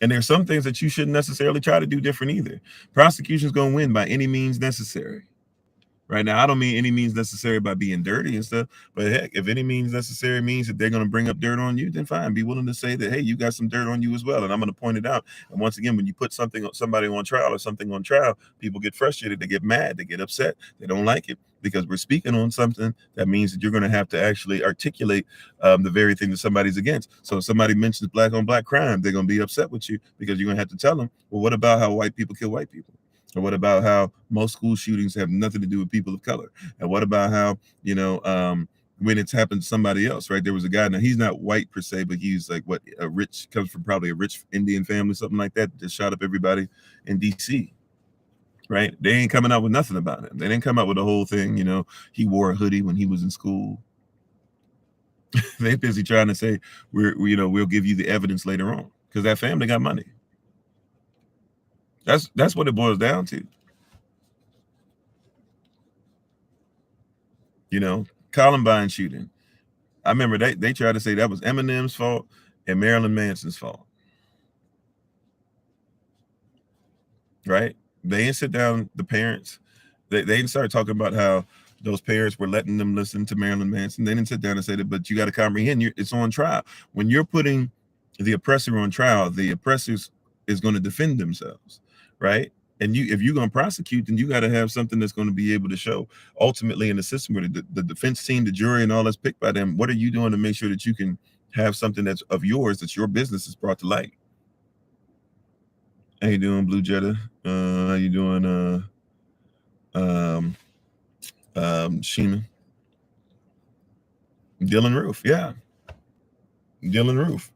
And there's some things that you shouldn't necessarily try to do different either. Prosecution's going to win by any means necessary. Right now, I don't mean any means necessary by being dirty and stuff, but heck, if any means necessary means that they're going to bring up dirt on you, then fine. Be willing to say that, hey, you got some dirt on you as well, and I'm going to point it out. And once again, when you put somebody on trial or something on trial, people get frustrated, they get mad, they get upset, they don't like it because we're speaking on something that means that you're going to have to actually articulate the very thing that somebody's against. So if somebody mentions black on black crime, they're going to be upset with you because you're going to have to tell them, well, what about how white people kill white people? Or what about how most school shootings have nothing to do with people of color? And what about how, when it's happened to somebody else, right? There was a guy, now he's not white per se, but he's like comes from probably a rich Indian family, something like that, just shot up everybody in DC, right? They ain't coming out with nothing about it. They didn't come out with the whole thing, he wore a hoodie when he was in school. They busy trying to say, we'll give you the evidence later on because that family got money. That's what it boils down to. Columbine shooting. I remember they tried to say that was Eminem's fault and Marilyn Manson's fault. Right? They didn't sit down, the parents, they didn't start talking about how those parents were letting them listen to Marilyn Manson. They didn't sit down and say that, but you got to comprehend, it's on trial. When you're putting the oppressor on trial, the oppressor is going to defend themselves, right? And if you're going to prosecute, then you got to have something that's going to be able to show ultimately in the system where the defense team, the jury, and all that's picked by them. What are you doing to make sure that you can have something that's of yours, that's your business, is brought to light? How you doing, Blue Jetta? How you doing, Sheena? Dylan Roof, yeah. Dylan Roof.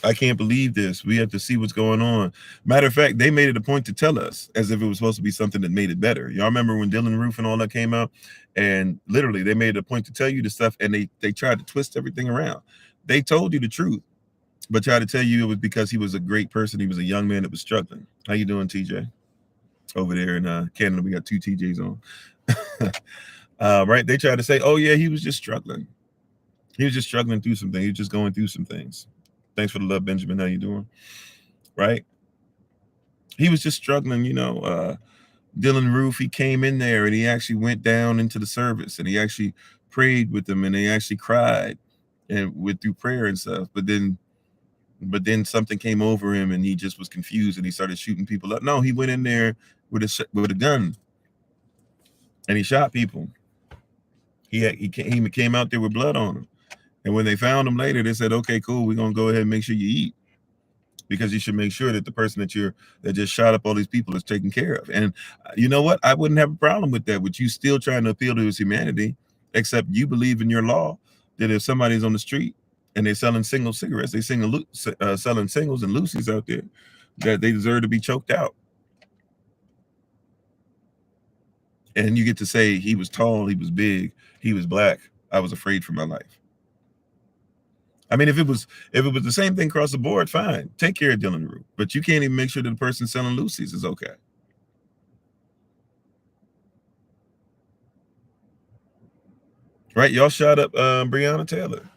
I can't believe this. We have to see what's going on. Matter of fact, they made it a point to tell us as if it was supposed to be something that made it better. Y'all remember when Dylan Roof and all that came out? And literally, they made it a point to tell you the stuff, and they tried to twist everything around. They told you the truth, but tried to tell you it was because he was a great person. He was a young man that was struggling. How you doing, TJ? Over there in Canada, we got two TJs on. Right? They tried to say, oh, yeah, he was just struggling. He was just struggling through something. He was just going through some things. Thanks for the love, Benjamin. How you doing? Right? He was just struggling, Dylan Roof, he came in there and he actually went down into the service and he actually prayed with them and they actually cried and went through prayer and stuff. But then something came over him and he just was confused and he started shooting people up. No, he went in there with a gun and he shot people. He came out there with blood on him. And when they found him later, they said, "Okay, cool, we're gonna go ahead and make sure you eat." Because you should make sure that the person that just shot up all these people is taken care of. And you know what? I wouldn't have a problem with that. With you still trying to appeal to his humanity, except you believe in your law that if somebody's on the street and they're selling single cigarettes, selling singles and Lucy's out there, that they deserve to be choked out. And you get to say he was tall, he was big, he was black. I was afraid for my life. I mean, if it was the same thing across the board, fine. Take care of Dylan Roof. But you can't even make sure that the person selling Lucy's is okay. Right? Y'all shot up Breonna Taylor.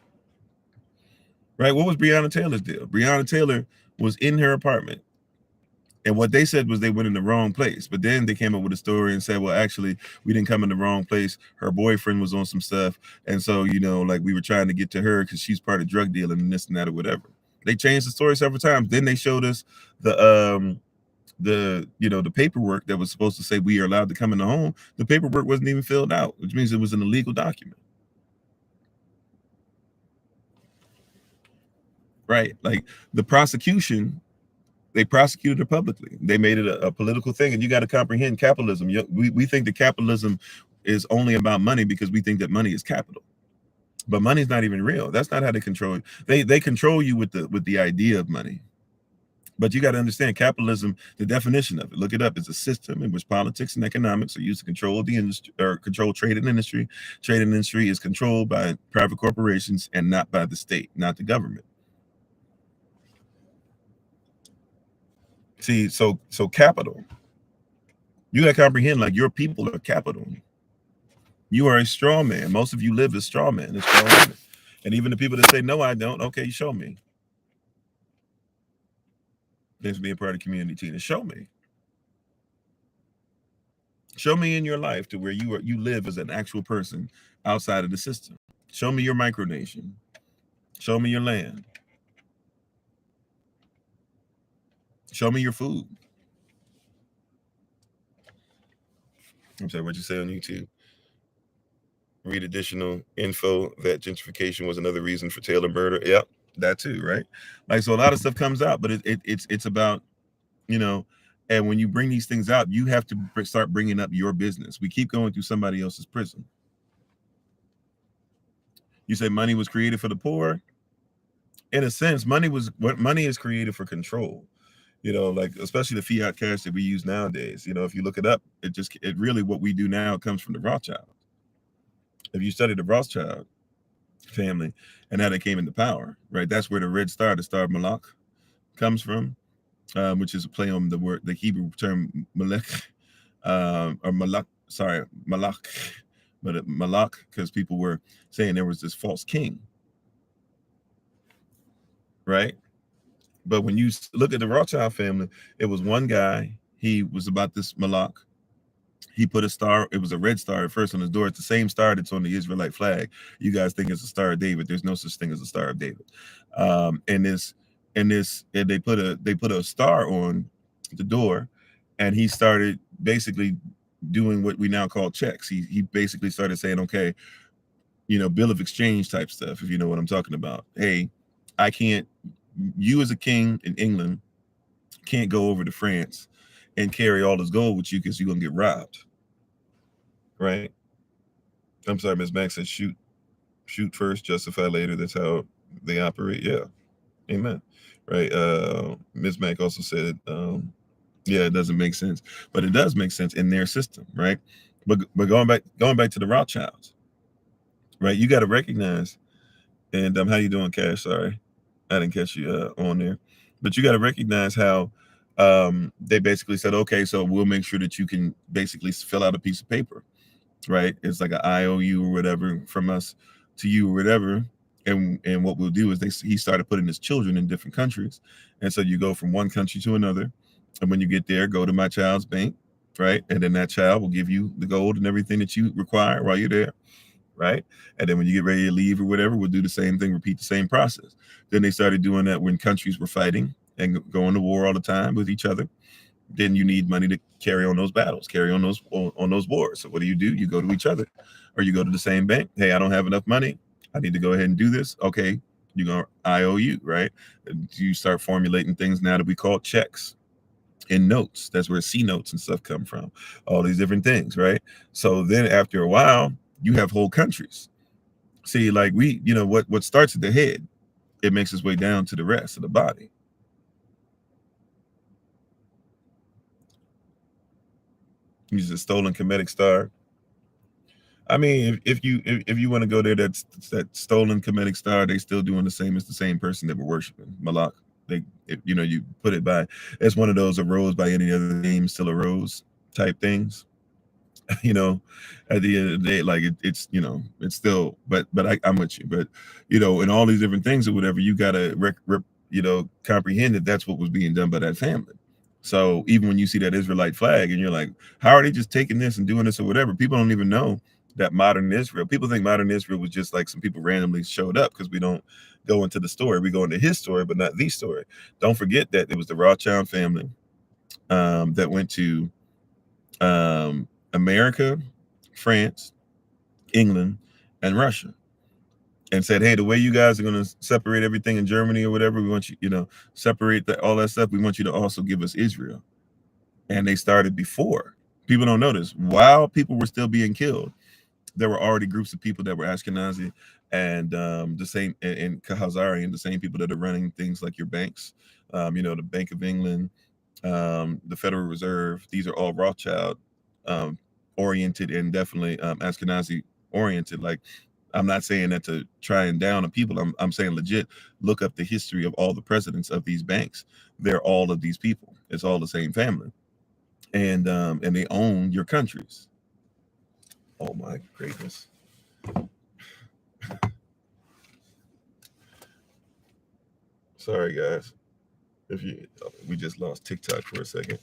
Right? What was Breonna Taylor's deal? Breonna Taylor was in her apartment. And what they said was they went in the wrong place. But then they came up with a story and said, well, actually, we didn't come in the wrong place. Her boyfriend was on some stuff. And so, like we were trying to get to her because she's part of drug dealing and this and that or whatever. They changed the story several times. Then they showed us the paperwork that was supposed to say we are allowed to come in the home. The paperwork wasn't even filled out, which means it was an illegal document. Right? Like the prosecution, they prosecuted her publicly. They made it a political thing. And you got to comprehend capitalism. We think that capitalism is only about money because we think that money is capital. But money's not even real. That's not how they control you. They control you with the idea of money. But you got to understand capitalism, the definition of it. Look it up. It's a system in which politics and economics are used to control the industry or control trade and industry. Trade and industry is controlled by private corporations and not by the state, not the government. See, so capital. You got to comprehend, like, your people are capital. You are a straw man. Most of you live as straw men, as straw women. And even the people that say, no, I don't. Okay, show me. Thanks for being part of the community, Tina. Show me. Show me in your life to where you live as an actual person outside of the system. Show me your micronation. Show me your land. Show me your food. I'm sorry, what'd you say on YouTube? Read additional info that gentrification was another reason for Taylor murder. Yep, that too, right? Like, so a lot of stuff comes out, but it's about, and when you bring these things out, you have to start bringing up your business. We keep going through somebody else's prison. You say money was created for the poor. In a sense, money is created for control. Like especially the fiat cash that we use nowadays. If you look it up, it really what we do now comes from the Rothschild. If you study the Rothschild family and how they came into power, right? That's where the red star, the star of Malak, comes from, which is a play on the Hebrew term Malek, or Malak. Sorry, Malak, but Malak, because people were saying there was this false king, right? But when you look at the Rothschild family, it was one guy. He was about this Malak. He put a star. It was a red star at first on his door. It's the same star that's on the Israelite flag. You guys think it's the Star of David. There's no such thing as a Star of David. And they put a star on the door, and he started basically doing what we now call checks. He basically started saying, okay, bill of exchange type stuff, if you know what I'm talking about. Hey, I can't. You as a king in England can't go over to France and carry all this gold with you because you're gonna get robbed. Right? I'm sorry, Ms. Max said shoot first, justify later. That's how they operate. Yeah. Amen. Right. Ms. Mac also said, yeah, it doesn't make sense. But it does make sense in their system, right? But going back to the Rothschilds, right? You got to recognize, and how you doing, Cash? Sorry, I didn't catch you on there. But you got to recognize how they basically said, okay, so we'll make sure that you can basically fill out a piece of paper, right? It's like an IOU or whatever from us to you or whatever, And what we'll do is he started putting his children in different countries, and so you go from one country to another, and when you get there, go to my child's bank, right? And then that child will give you the gold and everything that you require while you're there, right? And then when you get ready to leave or whatever, we'll do the same thing, repeat the same process. Then they started doing that when countries were fighting and going to war all the time with each other. Then you need money to carry on those battles, carry on those wars. So what do? You go to each other, or you go to the same bank. Hey, I don't have enough money. I need to go ahead and do this. Okay, you go IOU, right? You start formulating things now that we call checks and notes. That's where C notes and stuff come from. All these different things, right? So then after a while, you have whole countries. See, like what starts at the head, it makes its way down to the rest of the body. Use a stolen Kemetic star. I mean, if you want to go there, that's that stolen Kemetic star. They still doing the same as the same person that we're worshiping, Malak. You put it by. It's one of those arose by any other name still arose type things. you know, at the end of the day, like it's it's still. But I'm with you. But in all these different things or whatever, you gotta comprehend that that's what was being done by that family. So even when you see that Israelite flag and you're like, how are they just taking this and doing this or whatever? People don't even know that modern Israel. People think modern Israel was just like some people randomly showed up because we don't go into the story. We go into his story, but not the story. Don't forget that it was the Rothschild family that went to America, France, England, and Russia, and said, "Hey, the way you guys are going to separate everything in Germany or whatever, we want you, separate all that stuff. We want you to also give us Israel." And they started before. People don't know this. While people were still being killed, there were already groups of people that were Ashkenazi and the same and Khazarian, the same people that are running things like your banks, the Bank of England, the Federal Reserve. These are all Rothschild oriented and definitely Ashkenazi oriented. Like, I'm not saying that to try and down on people. I'm saying legit. Look up the history of all the presidents of these banks. They're all of these people. It's all the same family, and they own your countries. Oh my greatness. Sorry guys. We just lost TikTok for a second.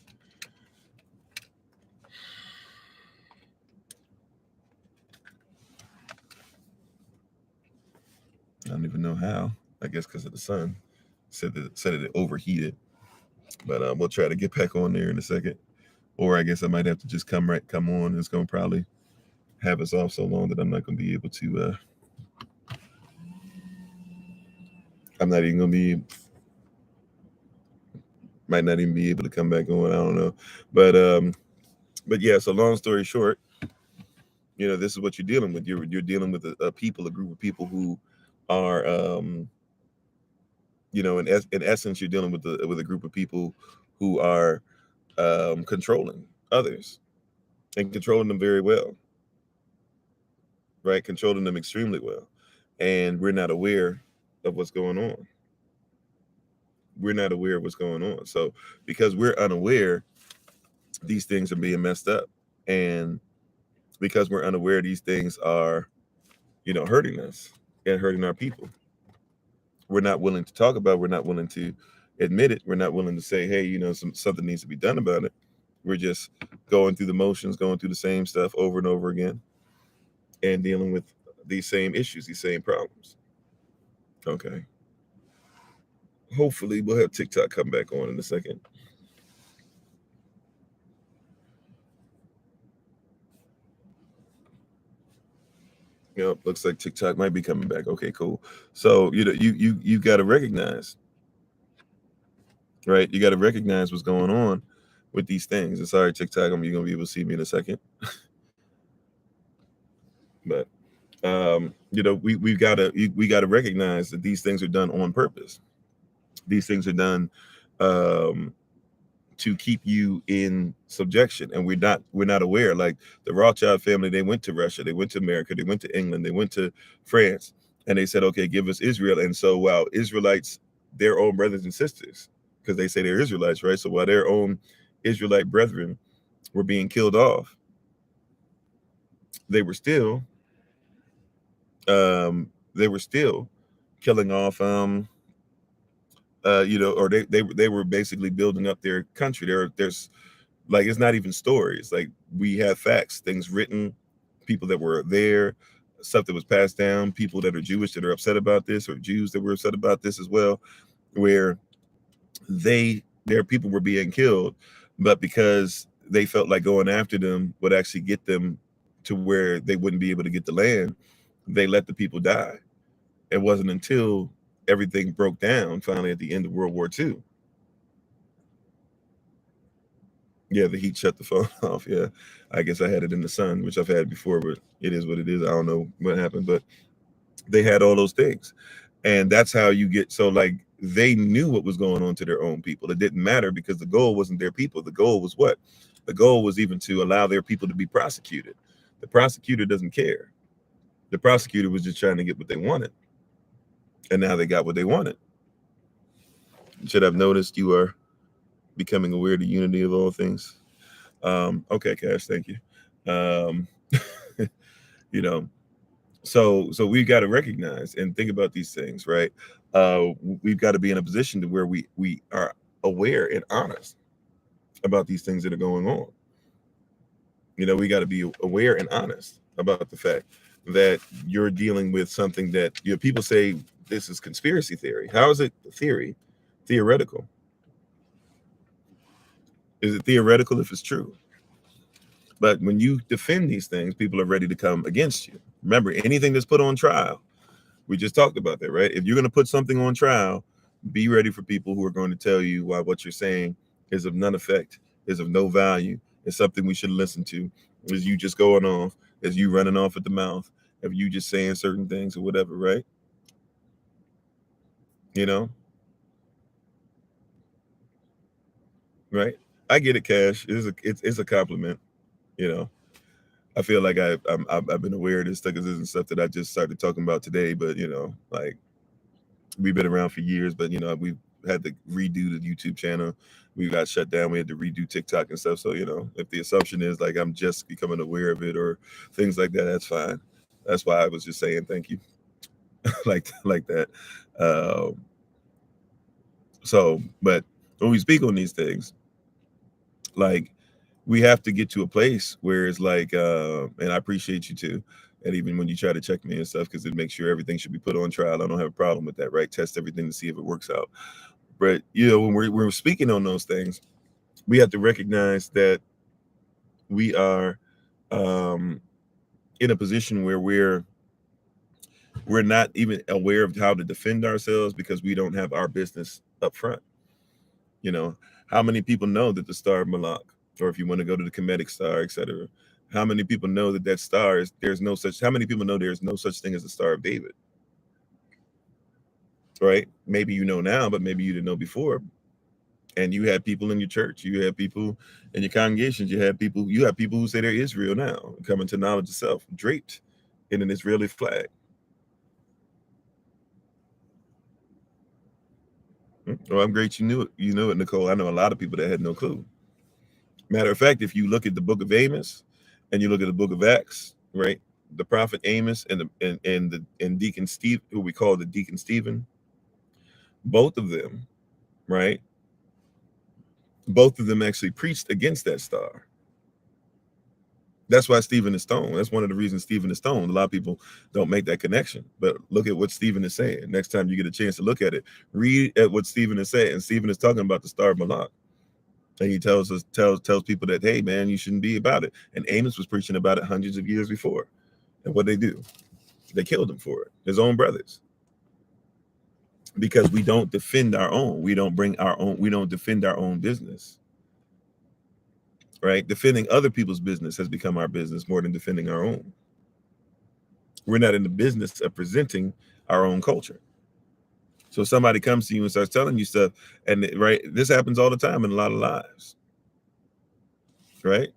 I don't even know how. I guess because of the sun. Said it overheated. But we'll try to get back on there in a second. Or I guess I might have to just come on. It's gonna probably have us off so long that I'm not gonna be able to I'm not even gonna be might not even be able to come back on. I don't know. But yeah, so long story short, this is what you're dealing with. You're dealing with a group of people who are in essence you're dealing with a group of people who are controlling others and controlling them very well, right? Controlling them extremely well. And we're not aware of what's going on. We're not aware of what's going on. So because we're unaware, these things are being messed up. And because we're unaware, these things are, hurting us and hurting our people. We're not willing to talk about it. We're not willing to admit it. We're not willing to say, hey, something needs to be done about it. We're just going through the motions, going through the same stuff over and over again and dealing with these same issues, these same problems. Okay. Hopefully we'll have TikTok come back on in a second. Yep, looks like TikTok might be coming back. Okay, cool. So you got to recognize, right? You got to recognize what's going on with these things. And sorry, TikTok, you're gonna be able to see me in a second. But we gotta recognize that these things are done on purpose. These things are done to keep you in subjection, and we're not aware. Like the Rothschild family, they went to Russia, they went to America, they went to England, they went to France, and they said, okay, give us Israel. And so while Israelites, their own brothers and sisters, because they say they're Israelites, right? So while their own Israelite brethren were being killed off, they were still killing off or they were basically building up their country. There's like, it's not even stories. Like, we have facts, things written, people that were there, stuff that was passed down, people that are Jewish that are upset about this, or Jews that were upset about this as well, where their people were being killed, but because they felt like going after them would actually get them to where they wouldn't be able to get the land, they let the people die. It wasn't until everything broke down finally at the end of World War II. Yeah, the heat shut the phone off. Yeah, I guess I had it in the sun, which I've had before, but it is what it is. I don't know what happened, but they had all those things. And that's how you get, so like, they knew what was going on to their own people. It didn't matter because the goal wasn't their people. The goal was what? The goal was even to allow their people to be prosecuted. The prosecutor doesn't care. The prosecutor was just trying to get what they wanted. And now they got what they wanted. You should have noticed you are becoming aware of the unity of all things. Okay, Cash, thank you. You know, so we've got to recognize and think about these things, right? We've got to be in a position to where we are aware and honest about these things that are going on. We got to be aware and honest about the fact that you're dealing with something that people say this is conspiracy theory. How is it theory? Theoretical. Is it theoretical if it's true? But when you defend these things, people are ready to come against you. Remember, anything that's put on trial, we just talked about that, right? If you're going to put something on trial, be ready for people who are going to tell you why what you're saying is of none effect, is of no value, is something we should listen to, is you just going off, is you running off at the mouth, of you just saying certain things or whatever, right? Right? I get it, Cash. It's a compliment. I feel like I've been aware of this stuff because this isn't stuff that I just started talking about today. But like, we've been around for years, but we've had to redo the YouTube channel. We got shut down. We had to redo TikTok and stuff. So if the assumption is like I'm just becoming aware of it or things like that, that's fine. That's why I was just saying thank you, like that. But when we speak on these things, like, we have to get to a place where it's like, and I appreciate you too. And even when you try to check me and stuff, because it makes sure everything should be put on trial. I don't have a problem with that, right? Test everything to see if it works out. But, when we're speaking on those things, we have to recognize that we are in a position where we're not even aware of how to defend ourselves because we don't have our business up front. How many people know that the Star of Malak, or if you want to go to the Kemetic star, etc., how many people know that star is, how many people know there's no such thing as the Star of David? Right? Maybe you know now, but maybe you didn't know before. And you had people in your church, you had people in your congregations, you have people who say they're Israel now, coming to knowledge of self, draped in an Israeli flag. Well, I'm great you knew it. You know it, Nicole. I know a lot of people that had no clue. Matter of fact, if you look at the book of Amos and you look at the book of Acts, right? The prophet Amos and Deacon Steve, who we call the Deacon Stephen, both of them, right? Both of them actually preached against that star. That's why Stephen is stoned. That's one of the reasons Stephen is stoned. A lot of people don't make that connection. But look at what Stephen is saying. Next time you get a chance to look at it, read at what Stephen is saying. And Stephen is talking about the Star of Malak. And he tells people that, hey, man, you shouldn't be about it. And Amos was preaching about it hundreds of years before. And what they do? They killed him for it. His own brothers. Because we don't defend our own. We don't defend our own business. Right? Defending other people's business has become our business more than defending our own. We're not in the business of presenting our own culture. So somebody comes to you and starts telling you stuff, and right, this happens all the time in a lot of lives. Right?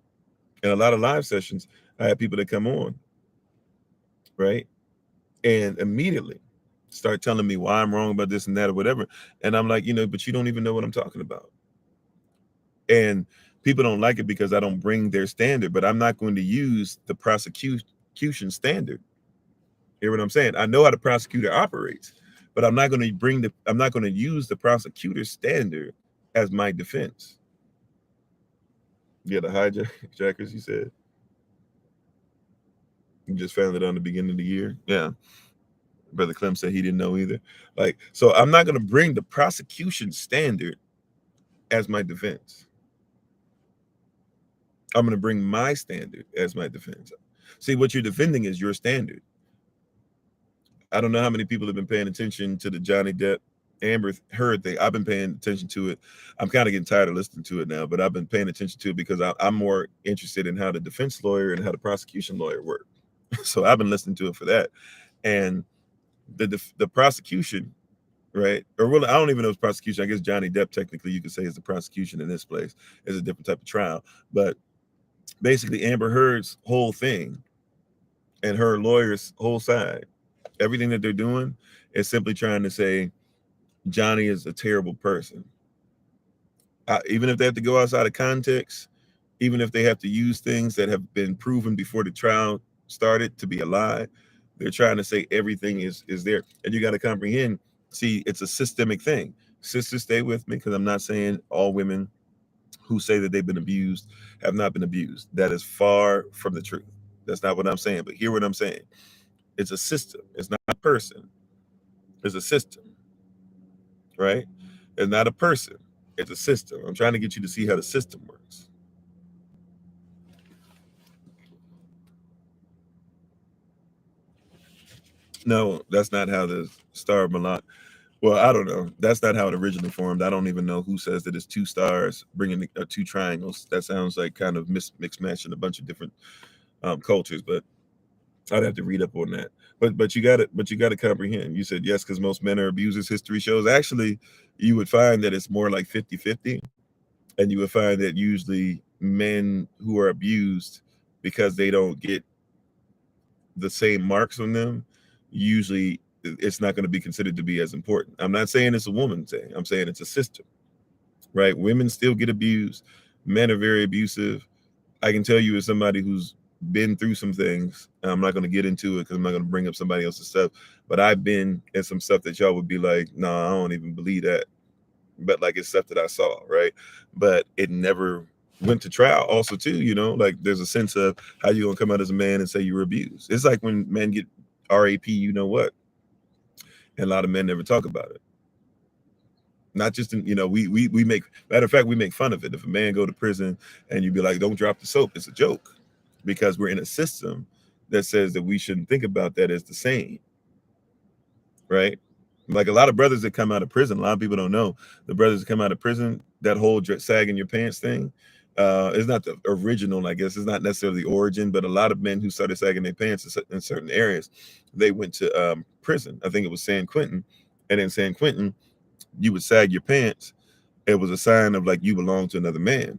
In a lot of live sessions, I have people that come on, right? And immediately start telling me why I'm wrong about this and that or whatever. And I'm like, but you don't even know what I'm talking about. And people don't like it because I don't bring their standard, but I'm not going to use the prosecution standard. Hear what I'm saying? I know how the prosecutor operates, but I'm not going to use the prosecutor's standard as my defense. Yeah, the hijackers, you said. You just found it on the beginning of the year. Yeah. Brother Clem said he didn't know either. Like, so I'm not going to bring the prosecution standard as my defense. I'm going to bring my standard as my defense. See, what you're defending is your standard. I don't know how many people have been paying attention to the Johnny Depp Amber Heard thing. I've been paying attention to it. I'm kind of getting tired of listening to it now, but I've been paying attention to it because I'm more interested in how the defense lawyer and how the prosecution lawyer work. So I've been listening to it for that. And the prosecution, right? Or really, I don't even know if it's prosecution. I guess Johnny Depp, technically, you could say is the prosecution in this place. Is a different type of trial. But basically, Amber Heard's whole thing and her lawyer's whole side, everything that they're doing is simply trying to say Johnny is a terrible person. Even if they have to go outside of context, even if they have to use things that have been proven before the trial started to be a lie, they're trying to say everything is there. And you got to comprehend, see, it's a systemic thing. Sisters, stay with me, because I'm not saying all women who say that they've been abused have not been abused. That is far from the truth. That's not what I'm saying. But hear what I'm saying. It's a system. It's not a person. It's a system, right? It's not a person. It's a system. I'm trying to get you to see how the system works. No, that's not how the Star of Malak. Well, I don't know. That's not how it originally formed. I don't even know who says that it's two stars bringing two triangles. That sounds like kind of mixed matching a bunch of different cultures, but I'd have to read up on that. But you got it. But you got to comprehend. You said yes because most men are abusers. History shows. Actually, you would find that it's more like 50-50, and you would find that usually men who are abused because they don't get the same marks on them, usually it's not going to be considered to be as important. I'm not saying it's a woman thing. I'm saying it's a system, right? Women still get abused. Men are very abusive. I can tell you as somebody who's been through some things. I'm not going to get into it because I'm not going to bring up somebody else's stuff. But I've been in some stuff that y'all would be like, no, I don't even believe that. But like it's stuff that I saw, right? But it never went to trial. Also, too, like there's a sense of how you gonna come out as a man and say you were abused. It's like when men get RAP, you know what? And a lot of men never talk about it. Not just in, we make, matter of fact, we make fun of it. If a man go to prison and you be like, don't drop the soap, it's a joke, because we're in a system that says that we shouldn't think about that as the same, right? Like a lot of brothers that come out of prison, a lot of people don't know, the brothers that come out of prison, that whole sagging your pants thing, is not the original, I guess. It's not necessarily the origin, but a lot of men who started sagging their pants in certain areas, they went to prison. I think it was San Quentin. And in San Quentin, you would sag your pants. It was a sign of like you belong to another man.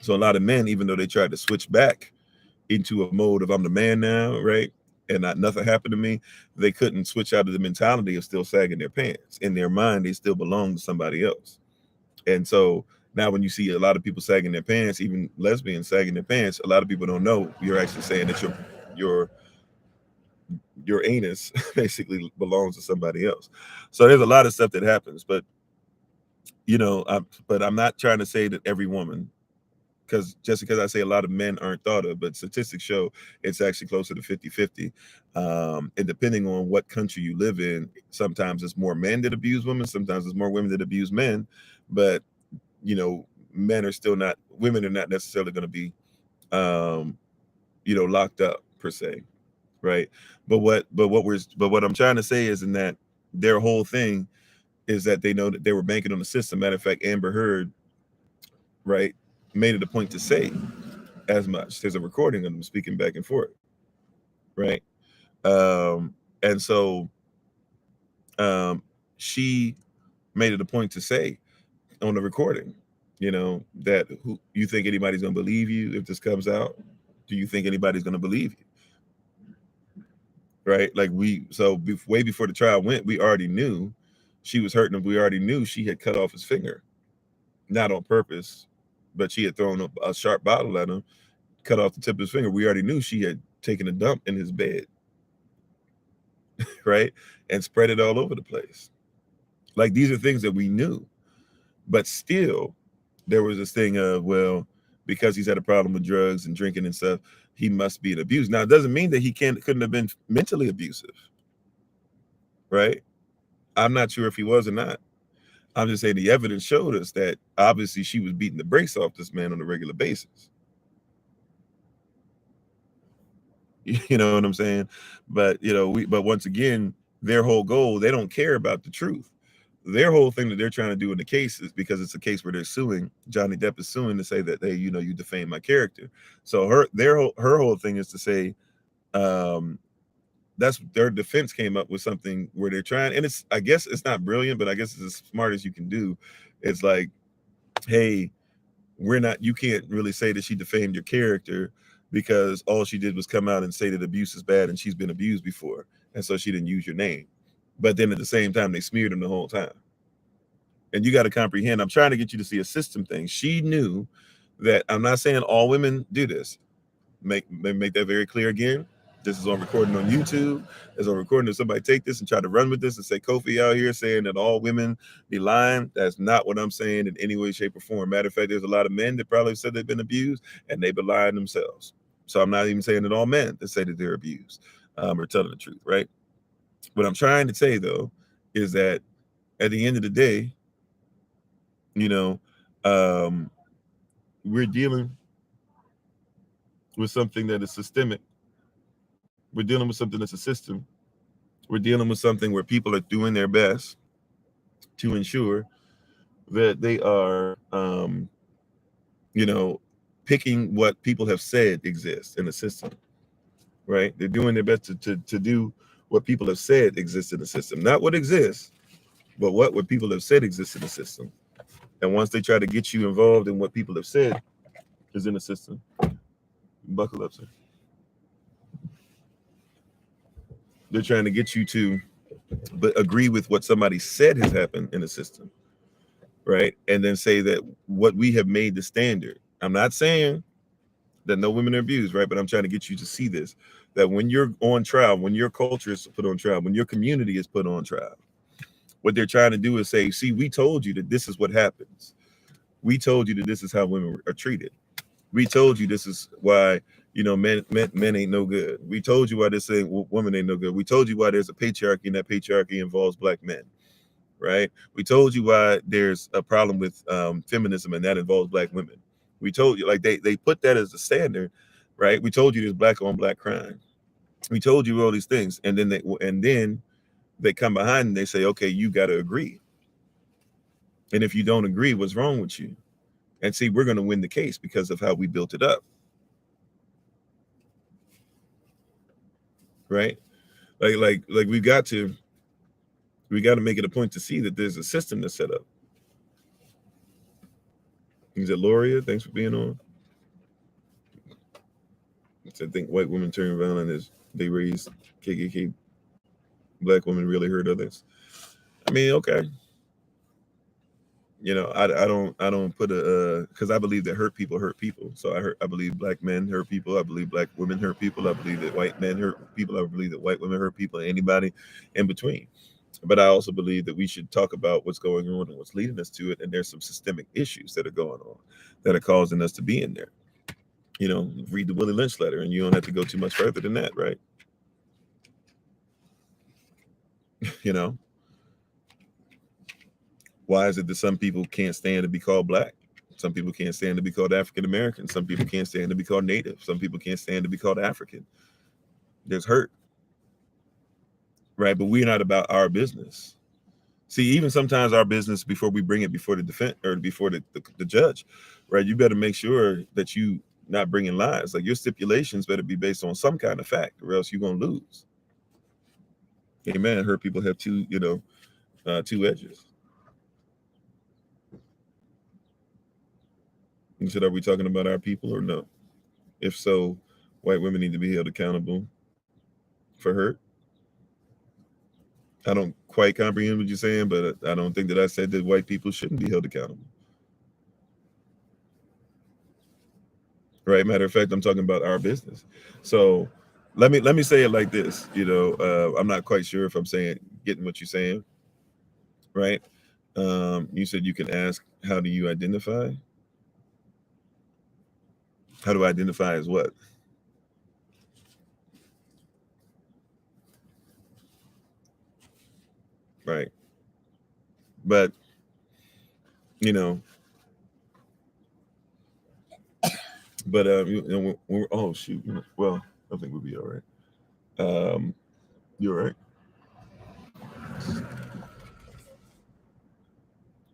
So a lot of men, even though they tried to switch back into a mode of I'm the man now, right? And nothing happened to me, they couldn't switch out of the mentality of still sagging their pants. In their mind, they still belong to somebody else. And so now when you see a lot of people sagging their pants, even lesbians sagging their pants, a lot of people don't know you're actually saying that your anus basically belongs to somebody else. So there's a lot of stuff that happens, but I'm not trying to say that every woman, because just because I say a lot of men aren't thought of, but statistics show it's actually closer to 50-50. And depending on what country you live in, sometimes it's more men that abuse women, sometimes it's more women that abuse men. But women are not necessarily going to be locked up per se, right? But what I'm trying to say is in that their whole thing is that they know that they were banking on the system. Matter of fact, Amber Heard, right, made it a point to say as much. There's a recording of them speaking back and forth, right? And so she made it a point to say on the recording, that who you think anybody's gonna believe you if this comes out? Do you think anybody's gonna believe you? Right? Like way before the trial went, we already knew she was hurting him. We already knew she had cut off his finger, not on purpose, but she had thrown a sharp bottle at him, cut off the tip of his finger. We already knew she had taken a dump in his bed. right? And spread it all over the place. Like these are things that we knew, but still there was this thing of, well, because he's had a problem with drugs and drinking and stuff, he must be an abuse. Now it doesn't mean that he couldn't have been mentally abusive, right? I'm not sure if he was or not. I'm just saying the evidence showed us that obviously she was beating the brakes off this man on a regular basis. You know what I'm saying? But but once again, their whole goal, they don't care about the truth. Their whole thing that they're trying to do in the case is because it's a case where they're suing. Johnny Depp is suing to say that they, you defame my character. So her whole thing is to say, um, that's their defense came up with something where they're trying, and I guess it's not brilliant, but I guess it's as smart as you can do. It's like, hey, you can't really say that she defamed your character because all she did was come out and say that abuse is bad and she's been abused before. And so she didn't use your name. But then at the same time, they smeared him the whole time. And you got to comprehend, I'm trying to get you to see a system thing. She knew that, I'm not saying all women do this. Make that very clear again. This is on recording on YouTube. There's on recording if somebody take this and try to run with this and say Kofi out here saying that all women be lying. That's not what I'm saying in any way, shape, or form. Matter of fact, there's a lot of men that probably said they've been abused and they be lying themselves. So I'm not even saying that all men that say that they're abused are telling the truth, right? What I'm trying to say though is that at the end of the day, you know, we're dealing with something that is systemic. We're dealing with something that's a system. We're dealing with something where people are doing their best to ensure that they are, picking what people have said exists in the system, right? They're doing their best to do what people have said exists in the system, not what exists, but what people have said exists in the system. And once they try to get you involved in what people have said is in the system, buckle up, sir. They're trying to get you to agree with what somebody said has happened in the system, right? And then say that what we have made the standard. I'm not saying that no women are abused, right? But I'm trying to get you to see this, that when you're on trial, when your culture is put on trial, when your community is put on trial, what they're trying to do is say, see, we told you that this is what happens. We told you that this is how women are treated. We told you this is why, men ain't no good. We told you why this ain't woman ain't no good. We told you why there's a patriarchy, and that patriarchy involves black men, right? We told you why there's a problem with feminism, and that involves black women. We told you, like they put that as the standard, right? We told you there's black on black crime. We told you all these things, and then they come behind and they say, okay, you got to agree. And if you don't agree, what's wrong with you? And see, we're going to win the case because of how we built it up, right? Like we got to make it a point to see that there's a system that's set up. Is it Loria? Thanks for being on. I think white women turn violent as they raise KKK. Black women really hurt others. I mean, okay. I don't put because I believe that hurt people. So I believe black men hurt people. I believe black women hurt people. I believe that white men hurt people. I believe that white women hurt people. Anybody in between. But I also believe that we should talk about what's going on and what's leading us to it. And there's some systemic issues that are going on that are causing us to be in there. Read the Willie Lynch letter, and you don't have to go too much further than that, right? Why is it that some people can't stand to be called black? Some people can't stand to be called African American. Some people can't stand to be called Native. Some people can't stand to be called African. There's hurt, right? But we're not about our business. See, even sometimes our business, before we bring it before the defense or before the judge, right? You better make sure that you not bringing lies. Like your stipulations better be based on some kind of fact, or else you're gonna lose. Amen. Hurt people have two edges. You said, are we talking about our people or no? If so, white women need to be held accountable for hurt. I don't quite comprehend what you're saying, but I don't think that I said that white people shouldn't be held accountable. Right? Matter of fact, I'm talking about our business. So let me say it like this. I'm not quite sure if I'm saying getting what you're saying, right? You said you can ask, how do you identify? How do I identify as what? Right. But you know, but oh shoot. Well, I think we'll be all right. You're right.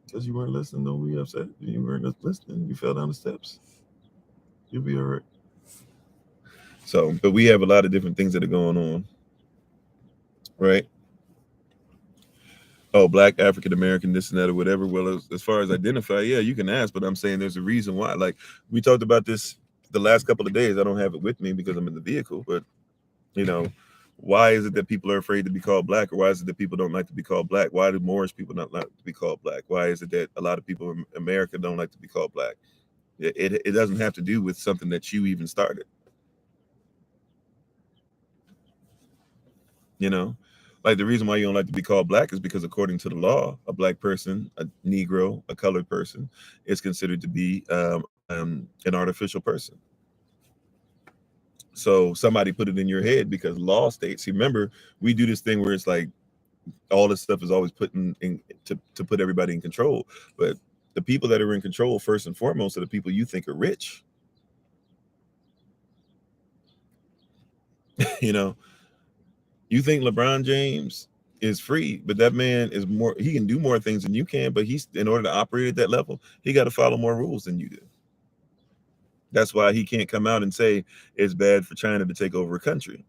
Because you weren't listening, don't be upset. You weren't listening. You fell down the steps. You'll be all right. So, but we have a lot of different things that are going on, right? Oh, black, African American, this and that or whatever. Well, as far as identify, yeah, you can ask, but I'm saying there's a reason why. Like we talked about this the last couple of days. I don't have it with me because I'm in the vehicle, but you know, why is it that people are afraid to be called black, or why is it that people don't like to be called black? Why do Moorish people not like to be called black? Why is it that a lot of people in America don't like to be called black? It doesn't have to do with something that you even started. You know, like the reason why you don't like to be called black is because according to the law, a black person, a Negro, a colored person, is considered to be an artificial person. So somebody put it in your head because law states. Remember, we do this thing where it's like all this stuff is always put in to put everybody in control. But the people that are in control, first and foremost, are the people you think are rich. you know, you think LeBron James is free, but that man is more. He can do more things than you can, but he's in order to operate at that level, he got to follow more rules than you do. That's why he can't come out and say it's bad for China to take over a country.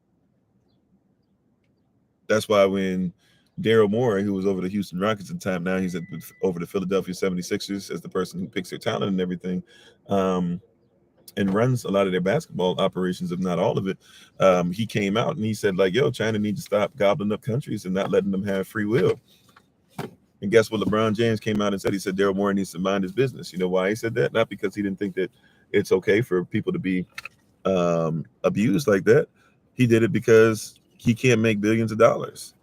That's why when Daryl Morey, who was over the Houston Rockets at the time, now he's over the Philadelphia 76ers as the person who picks their talent and everything, um, and runs a lot of their basketball operations, if not all of it. He came out and he said, like, yo, China needs to stop gobbling up countries and not letting them have free will. And guess what? LeBron James came out and said, he said, Daryl Morey needs to mind his business. You know why he said that? Not because he didn't think that it's okay for people to be abused like that. He did it because he can't make billions of dollars.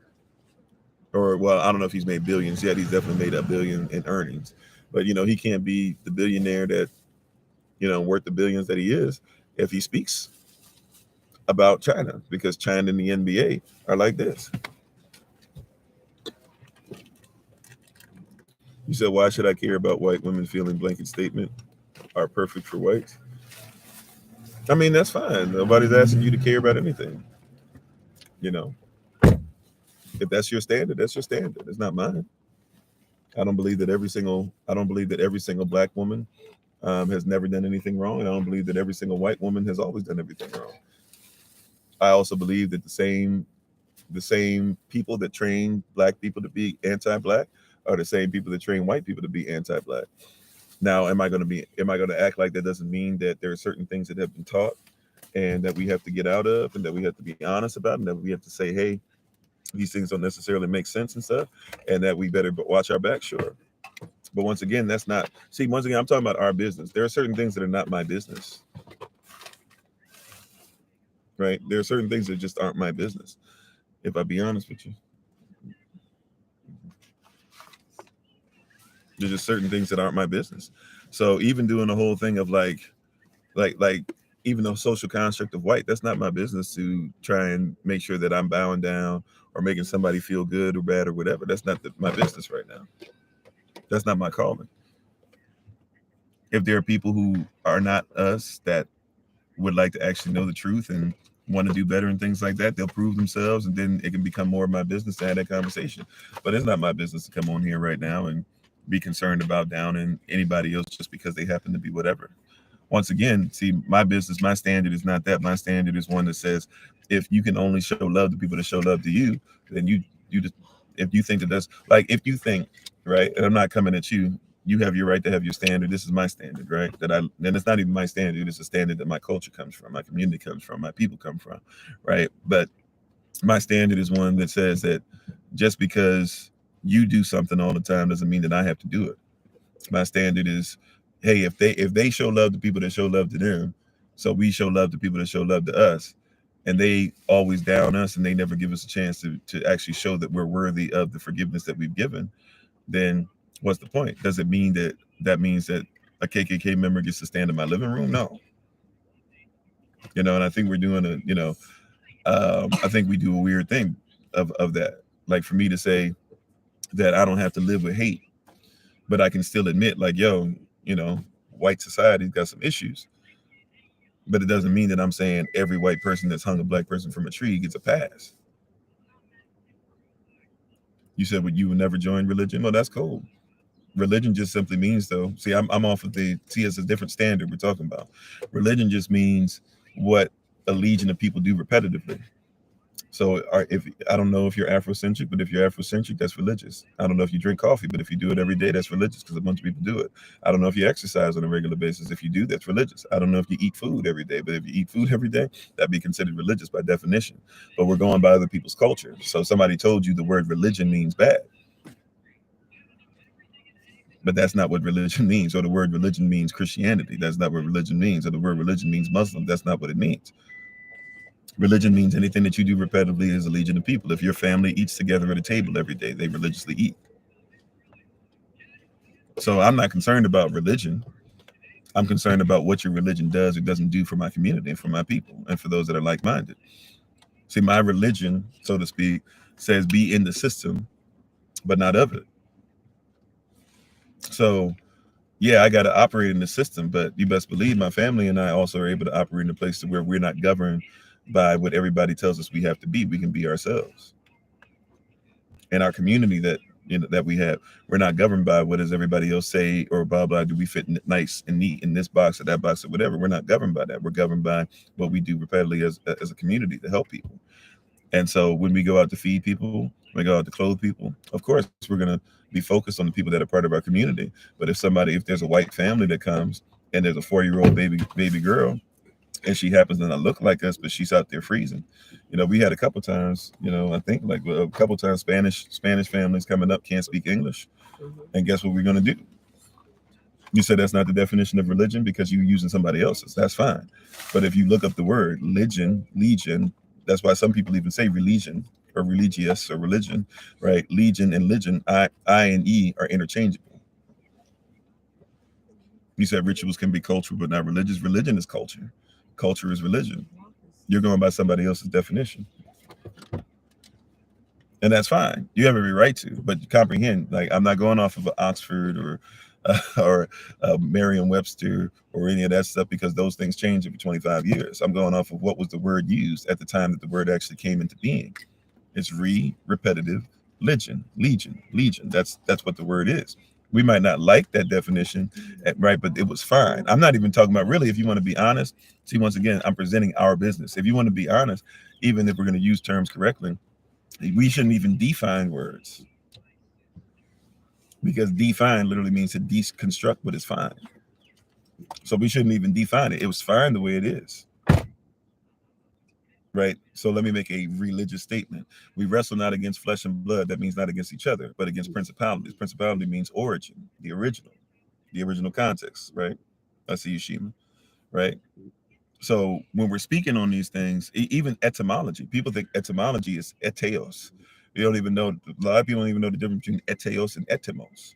Or, well, I don't know if he's made billions yet. He's definitely made $1 billion in earnings. But, he can't be the billionaire that, worth the billions that he is if he speaks about China, because China and the NBA are like this. You said, why should I care about white women feeling blanket statement are perfect for whites? I mean, that's fine. Nobody's asking you to care about anything. You know, if that's your standard, that's your standard. It's not mine. I don't believe that every single black woman has never done anything wrong. And I don't believe that every single white woman has always done everything wrong. I also believe that the same people that train black people to be anti-black are the same people that train white people to be anti-black. Now, am I going to act like that doesn't mean that there are certain things that have been taught and that we have to get out of and that we have to be honest about and that we have to say, hey, these things don't necessarily make sense and stuff, and that we better watch our back? Sure. But once again, once again, I'm talking about our business. There are certain things that are not my business, right? There are certain things that just aren't my business, if I be honest with you. There's just certain things that aren't my business. So even doing the whole thing of like even the social construct of white, that's not my business to try and make sure that I'm bowing down or making somebody feel good or bad or whatever. That's not my business right now. That's not my calling. If there are people who are not us that would like to actually know the truth and want to do better and things like that, they'll prove themselves, and then it can become more of my business to have that conversation. But it's not my business to come on here right now and be concerned about downing anybody else just because they happen to be whatever. Once again, see, my business, my standard is not that. My standard is one that says, if you can only show love to people that show love to you, then you just, if you think that that's like, if you think, right, and I'm not coming at you, you have your right to have your standard. This is my standard, right? And it's not even my standard. It's a standard that my culture comes from, my community comes from, my people come from, right? But my standard is one that says that just because you do something all the time doesn't mean that I have to do it. My standard is, hey, if they show love to people that show love to them, so we show love to people that show love to us. and they always down us, and they never give us a chance to actually show that we're worthy of the forgiveness that we've given, then what's the point? Does it mean that that means that a KKK member gets to stand in my living room? No. And I think we're doing I think we do a weird thing of that. Like, for me to say that I don't have to live with hate, but I can still admit, like, yo, white society's got some issues, but it doesn't mean that I'm saying every white person that's hung a black person from a tree gets a pass. You said, well, you would never join religion? Well, that's cool. Religion just simply means, though, see, I'm off of it's a different standard we're talking about. Religion just means what a legion of people do repetitively. So if I don't know if you're Afrocentric, but if you're Afrocentric, that's religious. I don't know if you drink coffee, but if you do it every day, that's religious because a bunch of people do it. I don't know if you exercise on a regular basis. If you do, that's religious. I don't know if you eat food every day, but if you eat food every day, that'd be considered religious by definition. But we're going by other people's culture. So somebody told you the word religion means bad, but that's not what religion means. Or the word religion means Christianity. That's not what religion means. Or the word religion means Muslim. That's not what it means. Religion means anything that you do repetitively is a legion of people. If your family eats together at a table every day, they religiously eat. So I'm not concerned about religion. I'm concerned about what your religion does or doesn't do for my community and for my people and for those that are like-minded. See, my religion, so to speak, says be in the system, but not of it. So yeah, I got to operate in the system, but you best believe my family and I also are able to operate in a place to where we're not governed by what everybody tells us we have to be. We can be ourselves. In our community that we have, we're not governed by what does everybody else say or blah blah. Do we fit nice and neat in this box or that box or whatever? We're not governed by that. We're governed by what we do repetitively as a community to help people. And so when we go out to feed people, when we go out to clothe people, of course we're gonna be focused on the people that are part of our community. But if there's a white family that comes and there's a 4-year-old baby girl, and she happens to not look like us, but she's out there freezing. We had a couple times, I think like a couple times Spanish families coming up can't speak English, and guess what we're gonna do? You said that's not the definition of religion because you're using somebody else's. That's fine, but if you look up the word legion, that's why some people even say religion or religious or religion, right? Legion and legion, I and E are interchangeable. You said rituals can be cultural but not religious. Religion is culture. Culture is religion. You're going by somebody else's definition, and that's fine. You have every right to, but comprehend. Like, I'm not going off of an Oxford or or Merriam-Webster or any of that stuff because those things change every 25 years. I'm going off of what was the word used at the time that the word actually came into being. It's repetitive legion. That's what the word is. We might not like that definition, right? But it was fine. I'm not even talking about, really, if you want to be honest. See, once again, I'm presenting our business. If you want to be honest, even if we're going to use terms correctly, we shouldn't even define words, because define literally means to deconstruct what is fine. So we shouldn't even define it. It was fine the way it is. Right. So let me make a religious statement. We wrestle not against flesh and blood. That means not against each other, but against principalities. Principality means origin, the original context. Right. I see you, Shima. Right. So when we're speaking on these things, even etymology, people think etymology is eteos. You don't even know. A lot of people don't even know the difference between eteos and etymos.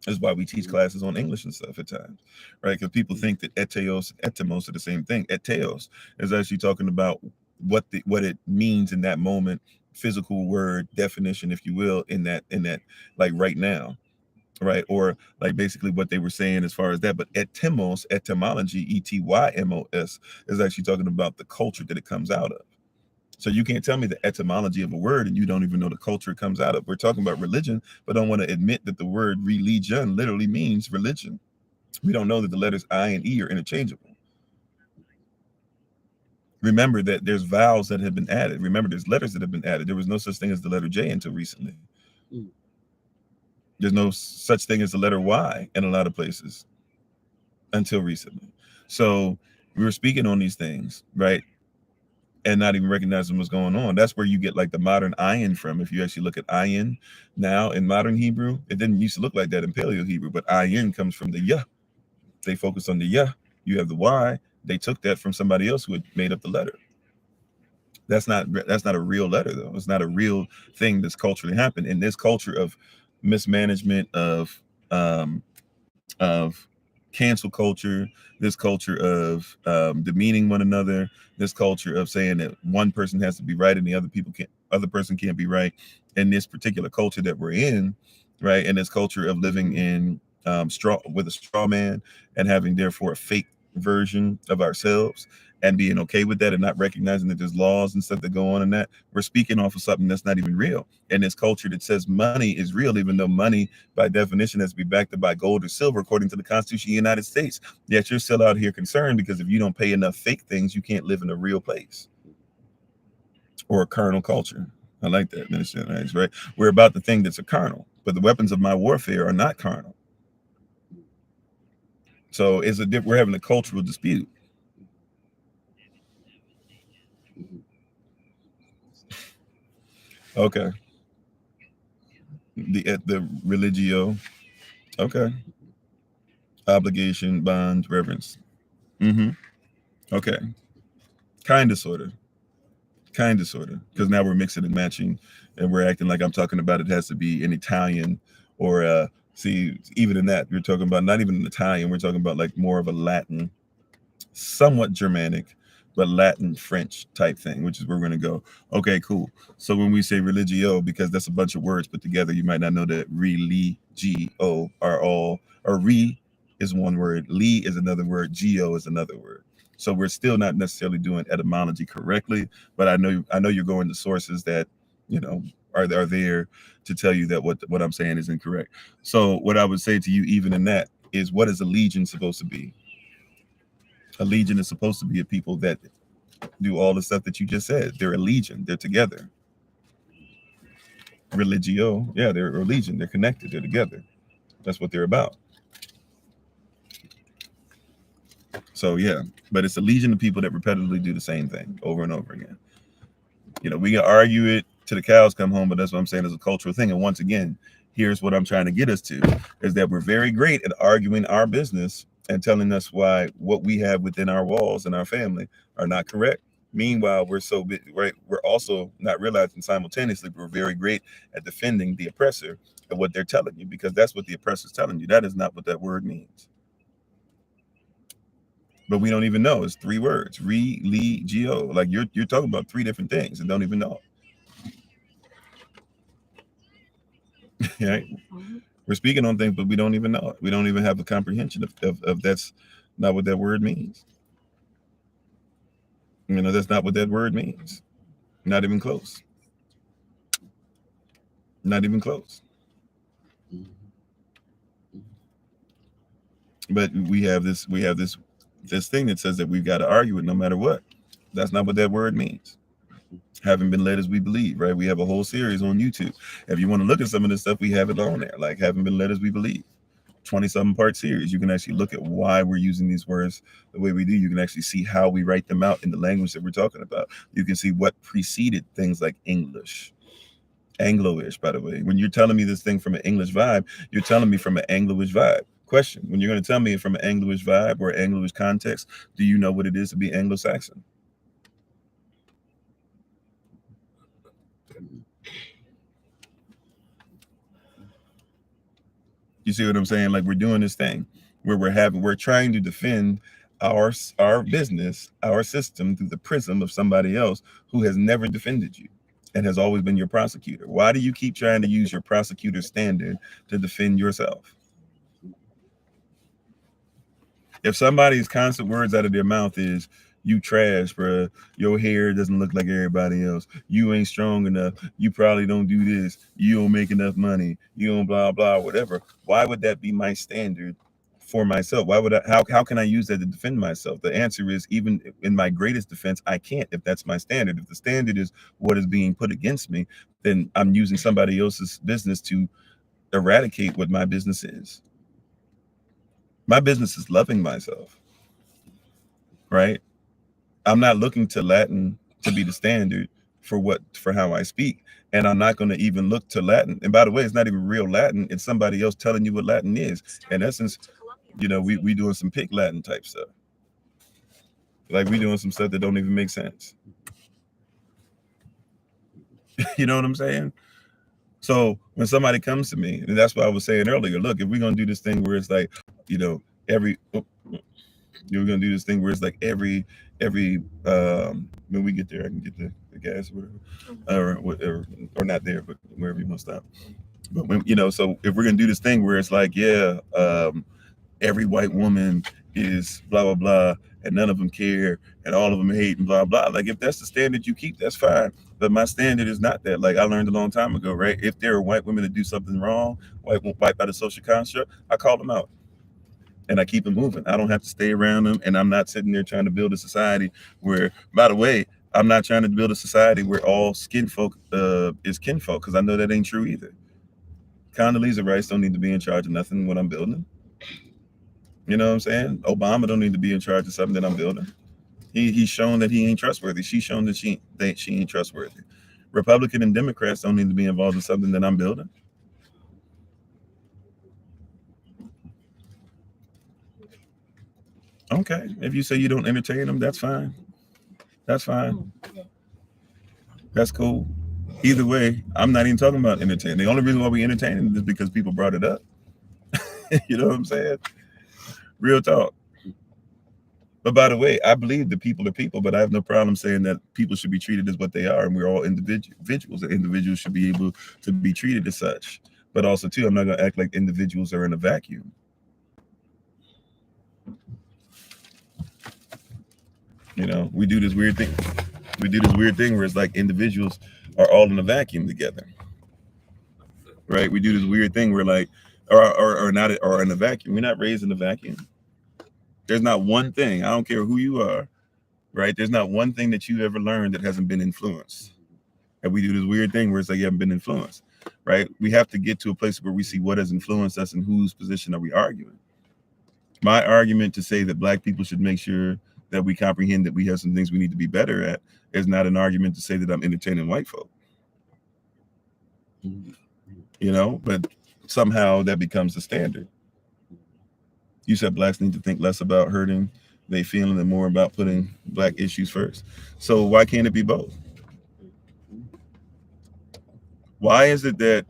That's why we teach classes on English and stuff at times, right? Because people think that eteos and etymos are the same thing. Eteos is actually talking about what it means in that moment, physical word definition, if you will, in that like right now, right? Or like basically what they were saying as far as that. But etymology, etymos, is actually talking about the culture that it comes out of. So you can't tell me the etymology of a word and you don't even know the culture it comes out of. We're talking about religion, but don't want to admit that the word religion literally means religion. We don't know that the letters I and E are interchangeable. Remember that there's vowels that have been added. Remember, there's letters that have been added. There was no such thing as the letter J until recently. There's no such thing as the letter Y in a lot of places until recently. So we were speaking on these things, right? And not even recognizing what's going on. That's where you get like the modern ayin from. If you actually look at ayin now in modern Hebrew, it didn't used to look like that in Paleo Hebrew, but ayin comes from the yah. They focused on the yah. You have the Y. They took that from somebody else who had made up the letter. That's not a real letter though. It's not a real thing that's culturally happened in this culture of mismanagement um, of cancel culture, this culture of demeaning one another, this culture of saying that one person has to be right and the other person can't be right. In this particular culture that we're in, right, and this culture of living in straw with a straw man and having therefore a fake version of ourselves and being okay with that and not recognizing that there's laws and stuff that go on in that, we're speaking off of something that's not even real. And this culture that says money is real, even though money by definition has to be backed up by gold or silver according to the Constitution of the United States. Yet you're still out here concerned because if you don't pay enough fake things, you can't live in a real place or a carnal culture. I like that. That's right. We're about the thing that's a carnal, but the weapons of my warfare are not carnal. So we're having a cultural dispute. Okay. The religio. Okay. Obligation, bond, reverence. Mm-hmm. Okay. Kind of, sort of. Because now we're mixing and matching, and we're acting like I'm talking about it has to be an Italian or see, even in that, we're talking about not even an Italian. We're talking about like more of a Latin, somewhat Germanic, but Latin French type thing, which is where we're going to go. Okay, cool. So when we say religio, because that's a bunch of words put together, you might not know that religio are all, or re is one word, li is another word, geo is another word. So we're still not necessarily doing etymology correctly, but I know you're going to sources that you know are there to tell you that what I'm saying is incorrect. So what I would say to you, even in that, is what is allegiance supposed to be? A legion is supposed to be a people that do all the stuff that you just said. They're a legion. They're together. Religio, yeah, they're a legion. They're connected. They're together. That's what they're about. So yeah, but it's a legion of people that repetitively do the same thing over and over again. We can argue it to the cows come home, but that's what I'm saying is a cultural thing. And once again, here's what I'm trying to get us to is that we're very great at arguing our business and telling us why what we have within our walls and our family are not correct. Meanwhile, right, we're also not realizing simultaneously we're very great at defending the oppressor and what they're telling you, because that's what the oppressor is telling you. That is not what that word means. But we don't even know. It's three words. Religio. Like you're talking about three different things and don't even know. Right? We're speaking on things, but we don't even know it. We don't even have the comprehension of that's not what that word means. That's not what that word means. Not even close. Not even close. But we have this thing that says that we've got to argue it no matter what. That's not what that word means. Haven't been led as we believe, right? We have a whole series on YouTube. If you want to look at some of this stuff, we have it on there, like haven't been led as we believe. 20-something part series. You can actually look at why we're using these words the way we do. You can actually see how we write them out in the language that we're talking about. You can see what preceded things like English, Anglo-ish, by the way. When you're telling me this thing from an English vibe, you're telling me from an Anglo-ish vibe. Question: when you're going to tell me from an Anglo-ish vibe or Anglo-ish context, do you know what it is to be Anglo-Saxon? You see what I'm saying? Like we're doing this thing where we're trying to defend our business, our system through the prism of somebody else who has never defended you and has always been your prosecutor. Why do you keep trying to use your prosecutor standard to defend yourself? If somebody's constant words out of their mouth is "you trash, bruh. Your hair doesn't look like everybody else. You ain't strong enough. You probably don't do this. You don't make enough money. You don't blah blah whatever." Why would that be my standard for myself? Why would I? How can I use that to defend myself? The answer is even in my greatest defense, I can't. If that's my standard, if the standard is what is being put against me, then I'm using somebody else's business to eradicate what my business is. My business is loving myself, right? I'm not looking to Latin to be the standard for how I speak. And I'm not going to even look to Latin. And by the way, it's not even real Latin. It's somebody else telling you what Latin is. In essence, we doing some pig Latin type stuff. Like we doing some stuff that don't even make sense. You know what I'm saying? So when somebody comes to me, and that's what I was saying earlier, look, if we're gonna do this thing where it's like, you know, every you're gonna do this thing where it's like every when we get there, I can get the gas or whatever, or whatever, or not there, but wherever you want to stop. But when so if we're gonna do this thing where it's like, yeah, every white woman is blah blah blah, and none of them care, and all of them hate and blah blah. Like if that's the standard you keep, that's fine. But my standard is not that. Like I learned a long time ago, right? If there are white women that do something wrong, wipe out a social construct, I call them out and I keep it moving. I don't have to stay around them, and I'm not sitting there trying to build a society where, by the way, I'm not trying to build a society where all skin folk is kinfolk, because I know that ain't true either. Condoleezza Rice don't need to be in charge of nothing when I'm building. You know what I'm saying? Obama don't need to be in charge of something that I'm building. He's shown that he ain't trustworthy. She's shown that she ain't trustworthy. Republican and Democrats don't need to be involved in something that I'm building. Okay, if you say you don't entertain them, that's fine. That's fine. That's cool. Either way, I'm not even talking about entertaining. The only reason why we entertain it is because people brought it up. You know what I'm saying? Real talk. But by the way, I believe that people are people, but I have no problem saying that people should be treated as what they are, and we're all individuals. And individuals should be able to be treated as such. But also, too, I'm not going to act like individuals are in a vacuum. We do this weird thing. We do this weird thing where it's like individuals are all in a vacuum together, right? We do this weird thing where like, or not, or in a vacuum. We're not raised in a vacuum. There's not one thing. I don't care who you are, right? There's not one thing that you've ever learned that hasn't been influenced. And we do this weird thing where it's like you haven't been influenced, right? We have to get to a place where we see what has influenced us and whose position are we arguing. My argument to say that Black people should make sure that we comprehend that we have some things we need to be better at is not an argument to say that I'm entertaining white folk. But somehow that becomes the standard. You said Blacks need to think less about hurting they feeling and more about putting Black issues first. So why can't it be both? Why is it that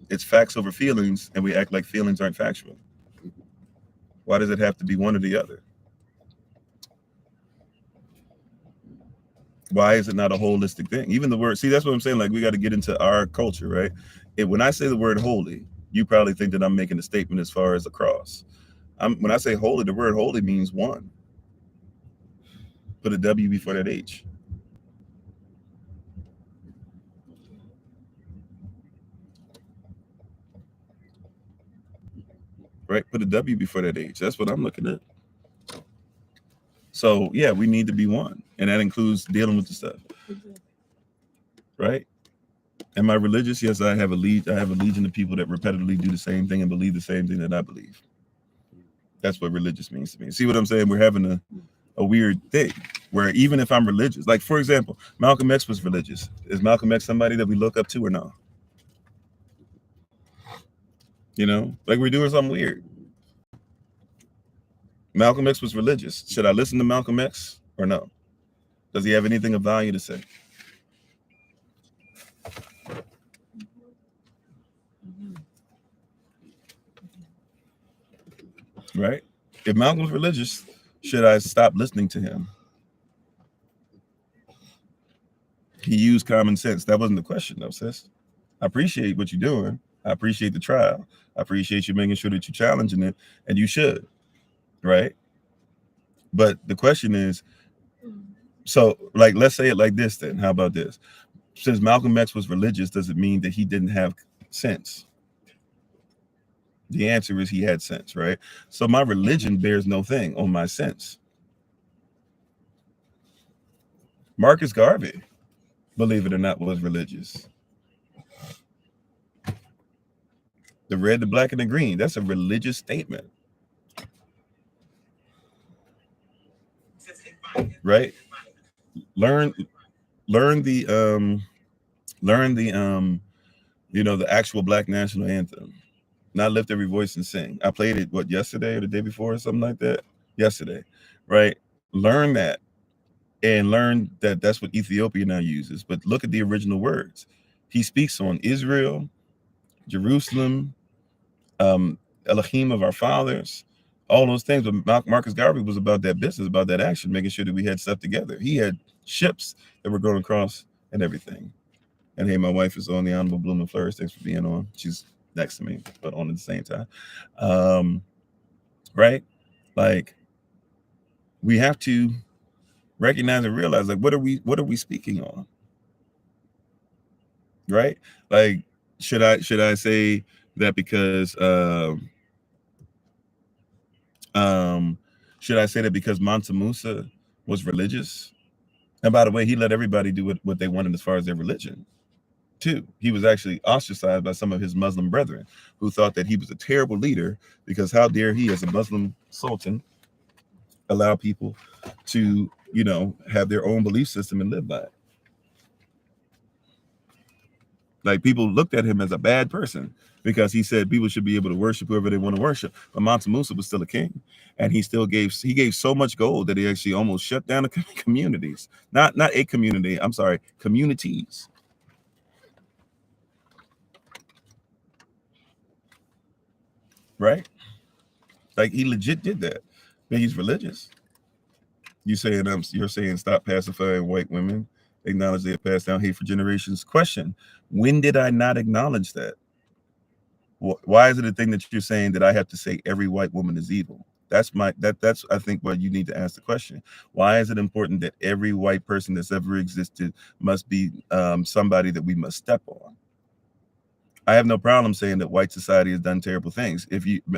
it's facts over feelings and we act like feelings aren't factual? Why does it have to be one or the other? Why is it not a holistic thing? Even the word, see, that's what I'm saying. Like, we got to get into our culture, right? When I say the word holy, you probably think that I'm making a statement as far as a cross. When I say holy, the word holy means one. Put a W before that H. Right? Put a W before that H. That's what I'm looking at. So yeah, we need to be one, and that includes dealing with the stuff. Right? Am I religious? Yes, I have a legion of people that repetitively do the same thing and believe the same thing that I believe. That's what religious means to me. See what I'm saying? We're having a weird thing where even if I'm religious, like for example, Malcolm X was religious. Is Malcolm X somebody that we look up to or no? Like we're doing something weird. Malcolm X was religious. Should I listen to Malcolm X or no? Does he have anything of value to say? Right? If Malcolm's religious, should I stop listening to him? He used common sense. That wasn't the question, though, sis. I appreciate what you're doing. I appreciate the trial. I appreciate you making sure that you're challenging it, and you should, right? But the question is, so like, let's say it like this then. How about this? Since Malcolm X was religious, does it mean that he didn't have sense? The answer is he had sense, right? So my religion bears no thing on my sense. Marcus Garvey, believe it or not, was religious. The red, the black, and the green, that's a religious statement. Right? Learn the the actual Black national anthem. Not lift every voice and sing. I played it yesterday or the day before or something like that. Yesterday, right? Learn that and learn that that's what Ethiopia now uses. But look at the original words. He speaks on Israel, Jerusalem, Elohim of our fathers, all those things. But Marcus Garvey was about that business, about that action, making sure that we had stuff together. He had ships that were going across and everything. And hey, my wife is on, the Honorable Bloom and Flourish. Thanks for being on. She's next to me, but on at the same time. Right? Like, we have to recognize and realize, like, what are we speaking on? Right? Like, should I say that because should I say that because Mansa Musa was religious? And by the way, he let everybody do what they wanted as far as their religion too. He was actually ostracized by some of his Muslim brethren who thought that he was a terrible leader, because how dare he, as a Muslim sultan, allow people to, have their own belief system and live by it. Like, people looked at him as a bad person because he said people should be able to worship whoever they want to worship. But Mansa Musa was still a king, and he gave so much gold that he actually almost shut down the communities. Not a community, I'm sorry, communities. Right? Like, he legit did that. But he's religious. You're saying stop pacifying white women, acknowledge they have passed down hate for generations. Question: when did I not acknowledge that? Why is it a thing that you're saying that I have to say every white woman is evil? That's I think what you need to ask the question. Why is it important that every white person that's ever existed must be somebody that we must step on? I have no problem saying that white society has done terrible things.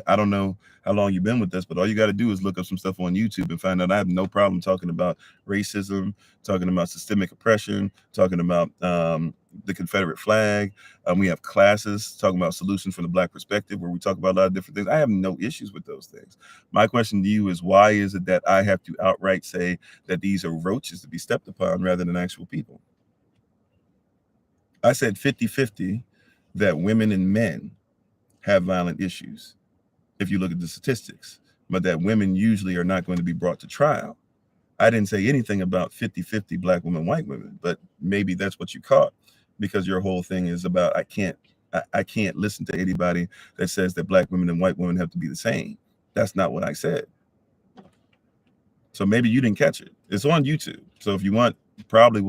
I don't know how long you've been with us, but all you got to do is look up some stuff on YouTube and find out I have no problem talking about racism, talking about systemic oppression, talking about the Confederate flag. We have classes talking about solutions from the Black perspective, where we talk about a lot of different things. I have no issues with those things. My question to you is, why is it that I have to outright say that these are roaches to be stepped upon rather than actual people? I said 50-50 that women and men have violent issues, if you look at the statistics, but that women usually are not going to be brought to trial. I didn't say anything about 50-50 Black women, white women, but maybe that's what you caught, because your whole thing is about I can't listen to anybody that says that Black women and white women have to be the same. That's not what I said. So maybe you didn't catch it. It's on YouTube. So if you want, probably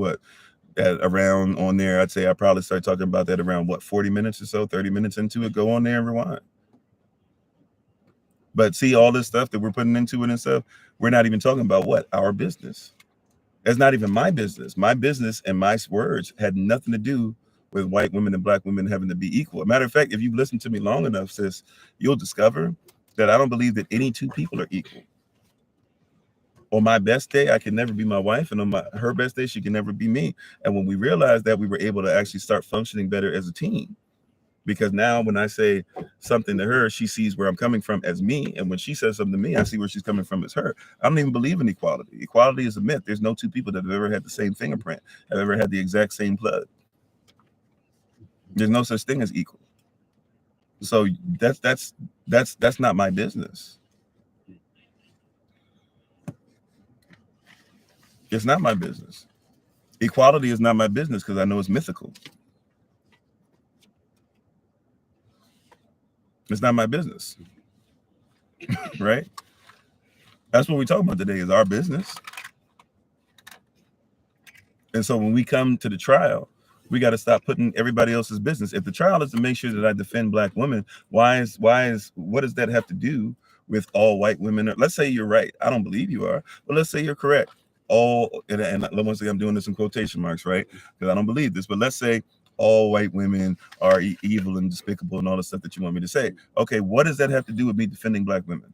around on there, I'd say I probably start talking about that around 40 minutes or so, 30 minutes into it. Go on there and rewind. But see, all this stuff that we're putting into it and stuff, we're not even talking about our business. That's not even my business. My business and my words had nothing to do with white women and Black women having to be equal. As a matter of fact, if you've listened to me long enough, sis, you'll discover that I don't believe that any two people are equal. On my best day, I can never be my wife, and on her best day, she can never be me. And when we realized that, we were able to actually start functioning better as a team. Because now when I say something to her, she sees where I'm coming from as me. And when she says something to me, I see where she's coming from as her. I don't even believe in equality. Equality is a myth. There's no two people that have ever had the same fingerprint, have ever had the exact same blood. There's no such thing as equal. So that's not my business. It's not my business. Equality is not my business because I know it's mythical. It's not my business. Right? That's what we're talking about today, is our business. And so when we come to the trial, we got to stop putting everybody else's business. If the trial is to make sure that I defend Black women, what does that have to do with all white women? Let's say you're right. I don't believe you are, but let's say you're correct. And once again, I'm doing this in quotation marks, right? Because I don't believe this, but let's say all white women are evil and despicable and all the stuff that you want me to say. Okay, what does that have to do with me defending Black women?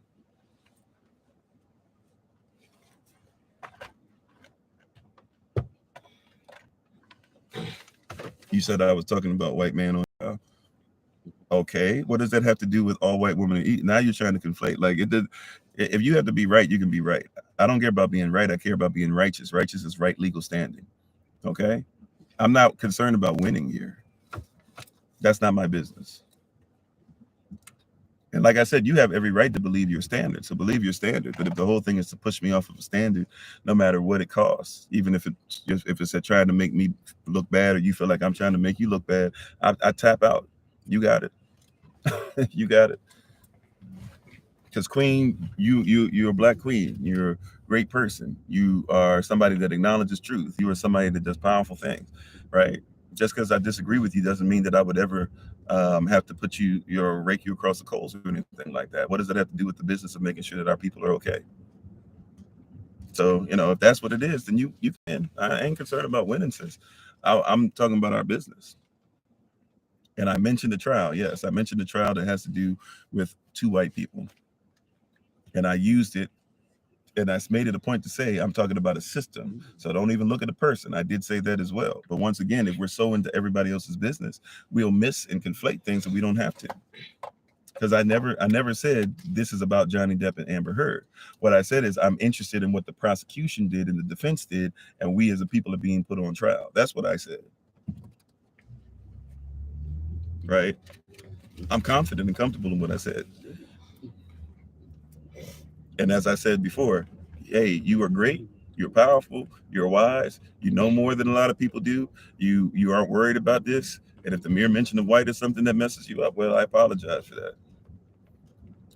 You said I was talking about white man on. Okay, what does that have to do with all white women? Now you're trying to conflate. Like, if you have to be right, you can be right. I don't care about being right. I care about being righteous. Righteous is right legal standing. Okay, I'm not concerned about winning here. That's not my business. And like I said, you have every right to believe your standard. So believe your standard. But if the whole thing is to push me off of a standard, no matter what it costs, even if it's at trying to make me look bad, or you feel like I'm trying to make you look bad, I tap out. You got it. You got it. Because queen, you're a black queen. You're a great person. You are somebody that acknowledges truth. You are somebody that does powerful things, right? Just because I disagree with you doesn't mean that I would ever have to put you, rake you across the coals or anything like that. What does it have to do with the business of making sure that our people are okay? So if that's what it is, then you can. I ain't concerned about winning, sis. I'm talking about our business. And I mentioned the trial. Yes, I mentioned the trial that has to do with two white people, and I used it. And I made it a point to say I'm talking about a system. So don't even look at the person. I did say that as well. But once again, if we're so into everybody else's business, we'll miss and conflate things that we don't have to. Because I never said this is about Johnny Depp and Amber Heard. What I said is I'm interested in what the prosecution did and the defense did, and we as a people are being put on trial. That's what I said. Right? I'm confident and comfortable in what I said. And as I said before, hey, you are great. You're powerful. You're wise. You know more than a lot of people do. You aren't worried about this. And if the mere mention of white is something that messes you up, well, I apologize for that.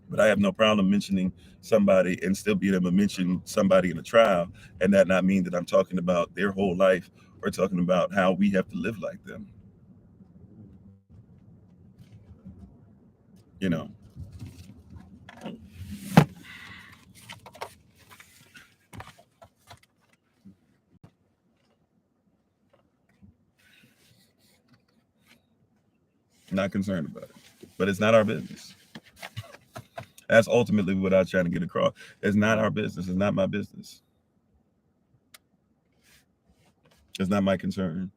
But I have no problem mentioning somebody and still being able to mention somebody in a trial, and that not mean that I'm talking about their whole life or talking about how we have to live like them. You know, not concerned about it. But it's not our business. That's ultimately what I was trying to get across. It's not our business. It's not my business. It's not my concern.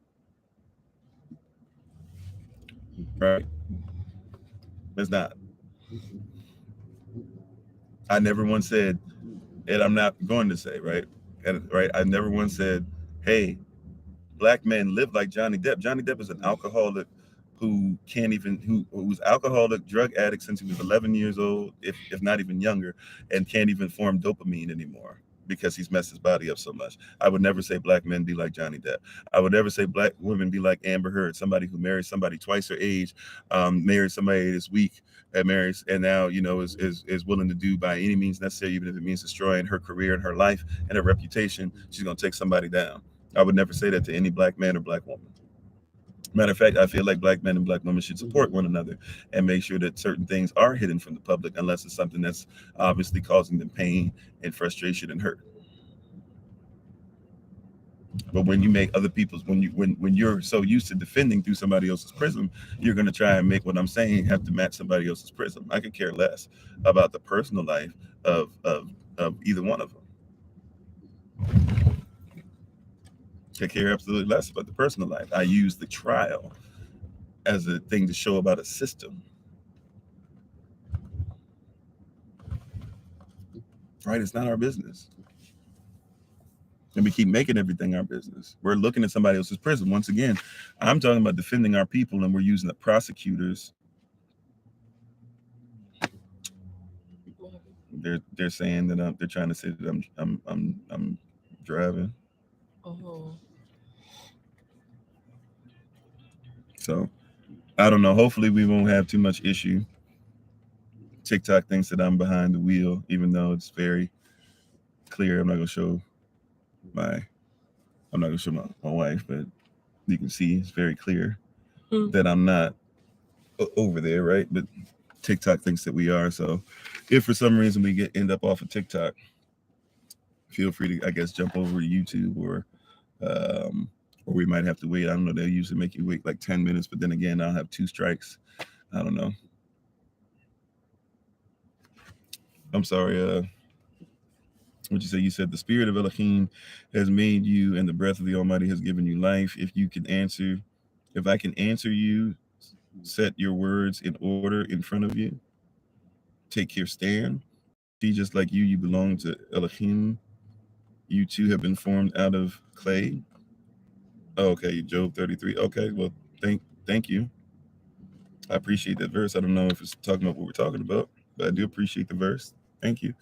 Right? It's not. I never once said, and I'm not going to say, right? And right, I never once said, hey, black men live like Johnny Depp. Johnny Depp is an alcoholic who can't even who's alcoholic, drug addict since he was 11 years old, if not even younger, and can't even form dopamine anymore because he's messed his body up so much. I would never say black men be like Johnny Depp. I would never say black women be like Amber Heard, somebody who married somebody twice her age, married somebody this week, and marries, and now is willing to do by any means necessary, even if it means destroying her career and her life and her reputation. She's gonna take somebody down. I would never say that to any black man or black woman. Matter of fact, I feel like black men and black women should support one another and make sure that certain things are hidden from the public unless it's something that's obviously causing them pain and frustration and hurt. But when you make other people's when you're so used to defending through somebody else's prism, you're gonna try and make what I'm saying have to match somebody else's prism. I could care less about the personal life of either one of them. I care absolutely less about the personal life. I use the trial as a thing to show about a system. Right? It's not our business. And we keep making everything our business. We're looking at somebody else's prism. Once again, I'm talking about defending our people, and we're using the prosecutors. They're saying that they're trying to say that I'm driving. Oh, So I don't know. Hopefully we won't have too much issue. TikTok thinks that I'm behind the wheel, even though it's very clear. My I'm not gonna show my wife, but you can see it's very clear that I'm not over there, right? But TikTok thinks that we are. So if for some reason we end up off of TikTok, feel free to, I guess, jump over to YouTube, or we might have to wait. I don't know. They'll usually make you wait like 10 minutes, but then again, I'll have 2 strikes. I don't know. I'm sorry. What you say? You said the spirit of Elohim has made you, and the breath of the Almighty has given you life. If I can answer you, set your words in order in front of you. Take your stand. See, just like you belong to Elohim. You too have been formed out of clay. Oh, okay, Job 33. Okay, well, thank you. I appreciate that verse. I don't know if it's talking about what we're talking about, but I do appreciate the verse. Thank you.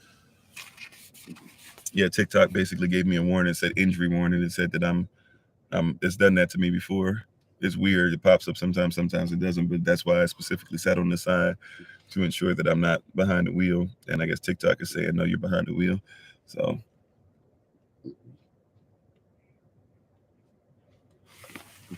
Yeah, TikTok basically gave me a warning. It said injury warning. It said that it's done that to me before. It's weird. It pops up sometimes it doesn't. But that's why I specifically sat on the side to ensure that I'm not behind the wheel. And I guess TikTok is saying, no, you're behind the wheel. So,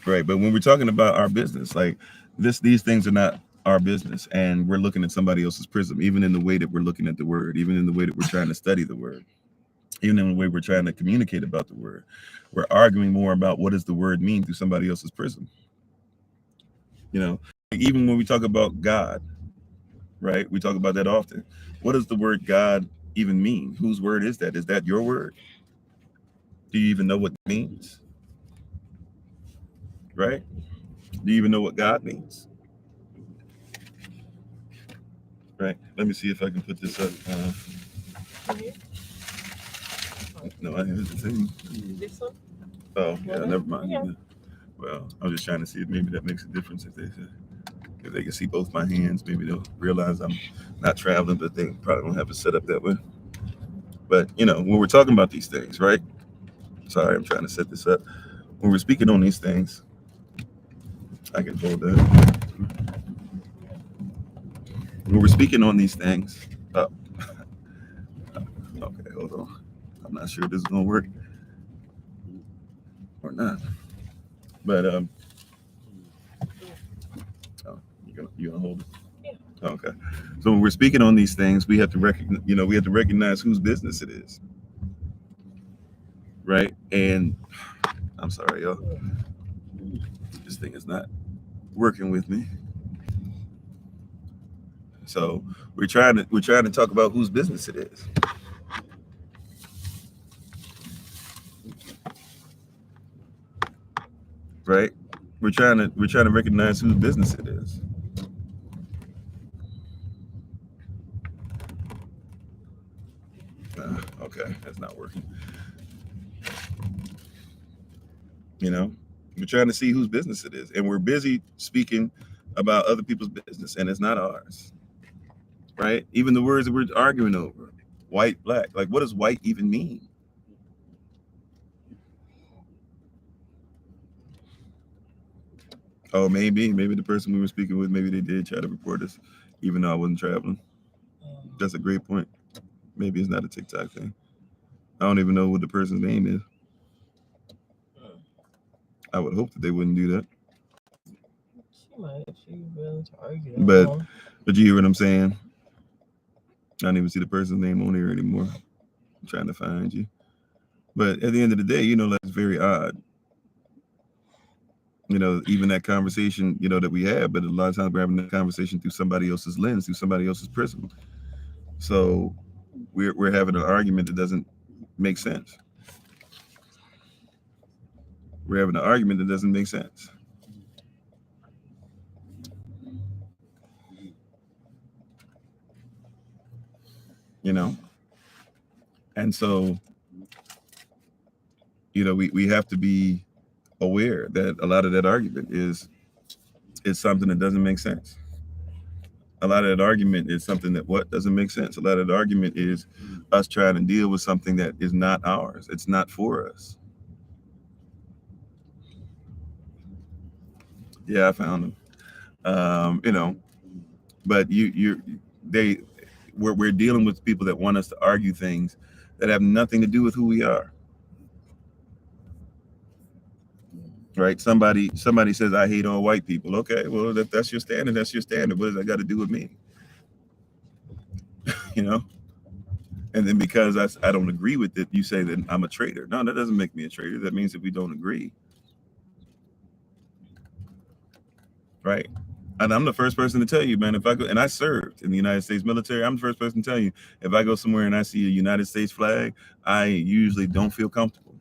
right. But when we're talking about our business, like these things are not our business. And we're looking at somebody else's prism, even in the way that we're looking at the word, even in the way that we're trying to study the word, even in the way we're trying to communicate about the word. We're arguing more about what does the word mean through somebody else's prism. You know, even when we talk about God, right? We talk about that often. What does the word God even mean? Whose word is that? Is that your word? Do you even know what it means? Right? Do you even know what God means? Right? Let me see if I can put this up. No, I here's the thing. This one? Oh, yeah, never mind. Yeah. Well, I'm just trying to see if maybe that makes a difference if they can see both my hands. Maybe they'll realize I'm not traveling, but they probably don't have it set up that way. But when we're talking about these things, right? Sorry, I'm trying to set this up. When we're speaking on these things, I can hold that. When we're speaking on these things, oh, okay, hold on. I'm not sure if this is gonna work or not. But oh, you gonna hold it? Yeah. Okay. So when we're speaking on these things, we have to recognize whose business it is, right? And I'm sorry, y'all. This thing is not working with me. So we're trying to talk about whose business it is. Right? We're trying to recognize whose business it is. Okay, that's not working. We're trying to see whose business it is, and we're busy speaking about other people's business, and it's not ours. Right? Even the words that we're arguing over, white, black. Like, what does white even mean? Oh, maybe the person we were speaking with, maybe they did try to report us, even though I wasn't traveling. That's a great point. Maybe it's not a TikTok thing. I don't even know what the person's name is. I would hope that they wouldn't do that. She might if she's willing to argue. But you hear what I'm saying? I don't even see the person's name on here anymore. I'm trying to find you. But at the end of the day, that's very odd. Even that conversation, that we have, but a lot of times we're having that conversation through somebody else's lens, through somebody else's prism. So we're having an argument that doesn't make sense. We're having an argument that doesn't make sense. And so, we have to be aware that a lot of that argument is something that doesn't make sense. A lot of that argument is something that doesn't make sense. A lot of the argument is us trying to deal with something that is not ours. It's not for us. Yeah, I found them. But we're dealing with people that want us to argue things that have nothing to do with who we are. Right? Somebody says, I hate all white people. Okay, well, that's your standard. That's your standard. What does that got to do with me? And then because I don't agree with it, you say that I'm a traitor. No, that doesn't make me a traitor. That means that we don't agree. Right? And I'm the first person to tell you, man, if I go, and I served in the United States military, I'm the first person to tell you, if I go somewhere and I see a United States flag, I usually don't feel comfortable.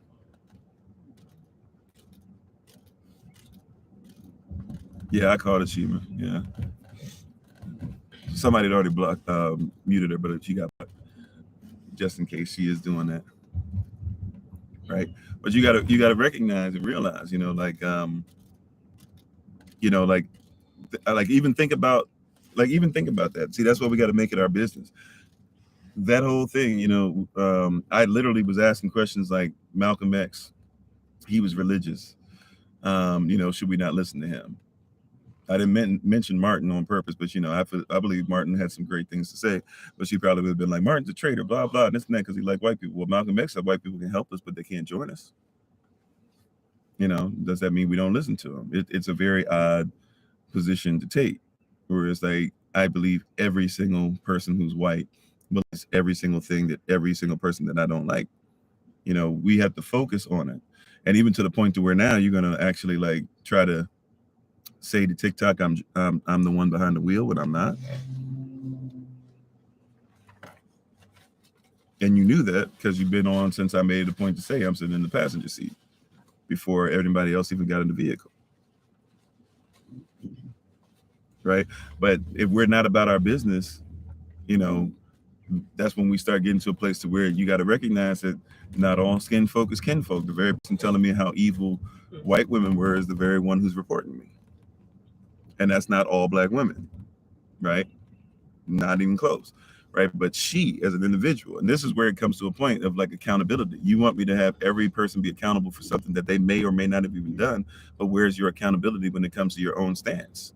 Yeah, I called it Shima. Yeah. Somebody had already blocked, muted her, but she got blocked, just in case she is doing that. Right. But you gotta recognize and realize, like like even think about that. See, that's why we got to make it our business. That whole thing, I literally was asking questions like Malcolm X. He was religious. Should we not listen to him? I didn't mention Martin on purpose, but I believe Martin had some great things to say. But she probably would have been like, Martin's a traitor, blah blah, and this and that, because he liked white people. Well, Malcolm X said white people can help us, but they can't join us. Does that mean we don't listen to them? It's a very odd position to take. Whereas, like, I believe every single person who's white believes every single thing that every single person that I don't like. We have to focus on it, and even to the point to where now you're gonna actually like try to say to TikTok, I'm the one behind the wheel when I'm not. And you knew that because you've been on since I made it a point to say I'm sitting in the passenger seat before everybody else even got in the vehicle. Right? But if we're not about our business, that's when we start getting to a place to where you got to recognize that not all skin folk is kinfolk. The very person telling me how evil white women were is the very one who's reporting me. And that's not all black women, right? Not even close, right? But she as an individual, and this is where it comes to a point of like accountability. You want me to have every person be accountable for something that they may or may not have even done, but where's your accountability when it comes to your own stance?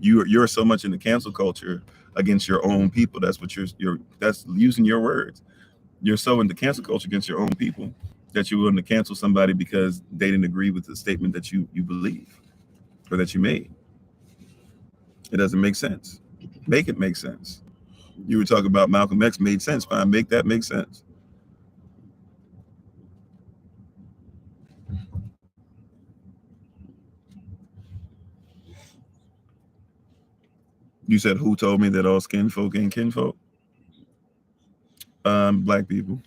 You're so much in the cancel culture against your own people. That's what that's using your words. You're so into cancel culture against your own people that you're willing to cancel somebody because they didn't agree with the statement that you believe or that you made. It doesn't make sense. Make it make sense. You were talking about Malcolm X made sense. Fine, make that make sense. You said who told me that all skin folk ain't kinfolk? Black people.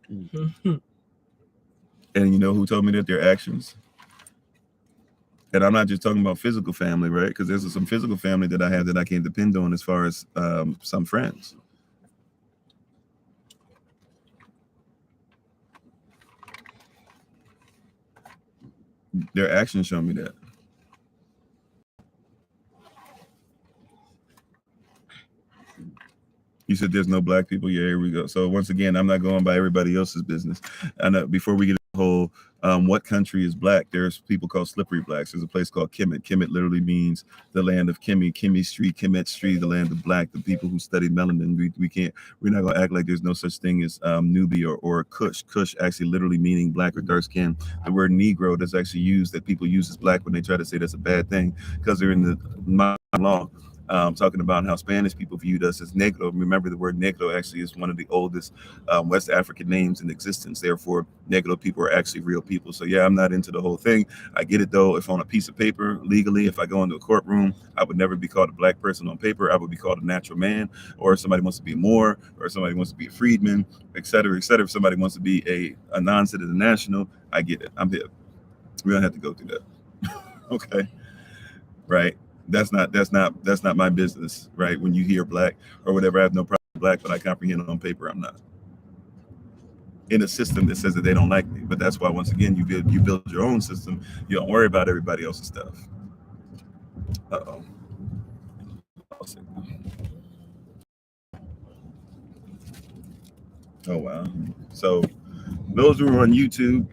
And you know who told me that? Their actions. And I'm not just talking about physical family, right? Because there's some physical family that I have that I can't depend on as far as some friends. Their actions show me that. You said there's no black people. Yeah, here we go. So once again, I'm not going by everybody else's business. I know before we get the whole what country is black, there's people called slippery blacks. There's a place called Kemet. Kemet literally means the land of Kimi Street, Kemet Street, the land of black, the people who study melanin. We're not gonna act like there's no such thing as Nubia or Kush. Kush actually literally meaning black or dark skin. The word Negro that's actually used, that people use as black when they try to say that's a bad thing because they're in the modern law. Talking about how Spanish people viewed us as Negro. Remember, the word Negro actually is one of the oldest West African names in existence. Therefore, Negro people are actually real people. So yeah, I'm not into the whole thing. I get it though. If on a piece of paper, legally, if I go into a courtroom, I would never be called a black person on paper. I would be called a natural man, or if somebody wants to be a Moor, or if somebody wants to be a freedman, et cetera, et cetera. If somebody wants to be a non-citizen national, I get it. I'm hip. We don't have to go through that. Okay. Right. That's not my business, right? When you hear black or whatever, I have no problem with black, but I comprehend on paper I'm not. In a system that says that they don't like me. But that's why, once again, you build your own system. You don't worry about everybody else's stuff. Uh-oh. Oh wow. So those who are on YouTube,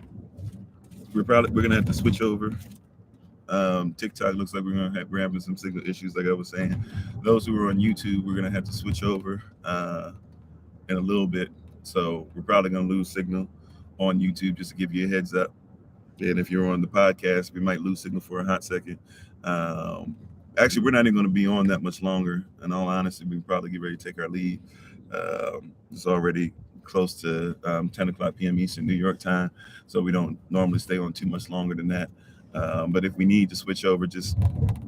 we're gonna have to switch over. TikTok looks like we're having some signal issues, like I was saying. Those who are on YouTube, we're gonna have to switch over in a little bit. So we're probably gonna lose signal on YouTube, just to give you a heads up. And if you're on the podcast, we might lose signal for a hot second. Actually, we're not even gonna be on that much longer. In all honesty, we can probably get ready to take our leave. It's already close to 10 o'clock p.m. Eastern New York time, so we don't normally stay on too much longer than that. But if we need to switch over, just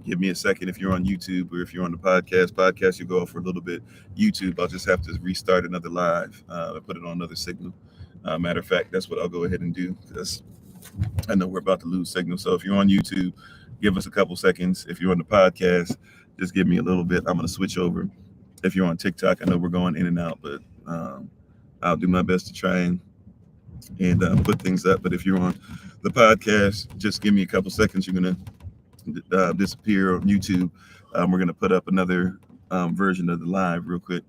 give me a second. If you're on YouTube or if you're on the podcast, you go off for a little bit. YouTube, I'll just have to restart another live and put it on another signal. Matter of fact, that's what I'll go ahead and do, because I know we're about to lose signal. So if you're on YouTube, give us a couple seconds. If you're on the podcast, just give me a little bit. I'm going to switch over. If you're on TikTok, I know we're going in and out, but I'll do my best to try and put things up. But if you're on the podcast, just give me a couple seconds. You're going to disappear on YouTube, we're going to put up another version of the live real quick.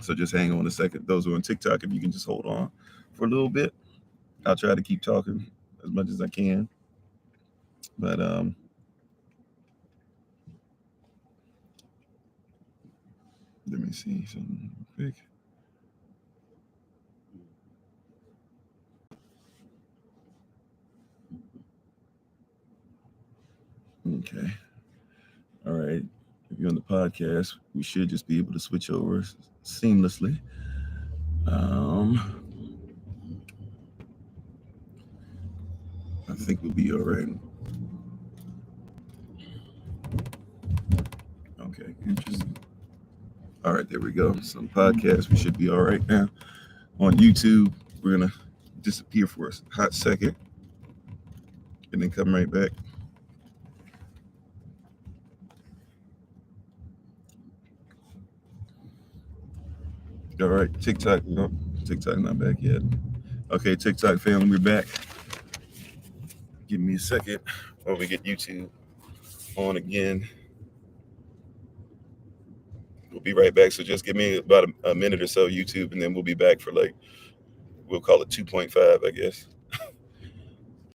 So just hang on a second. Those who are on TikTok, if you can just hold on for a little bit, I'll try to keep talking as much as I can. But let me see something real quick. Okay. All right. If you're on the podcast, we should just be able to switch over seamlessly. I think we'll be all right. Okay, interesting. All right, there we go. Some podcasts, we should be all right now. On YouTube, we're gonna disappear for a hot second and then come right back. All right, TikTok. No, TikTok not back yet. Okay, TikTok family, we're back. Give me a second while we get YouTube on again. We'll be right back. So just give me about a minute or so, YouTube, and then we'll be back for we'll call it 2.5, I guess.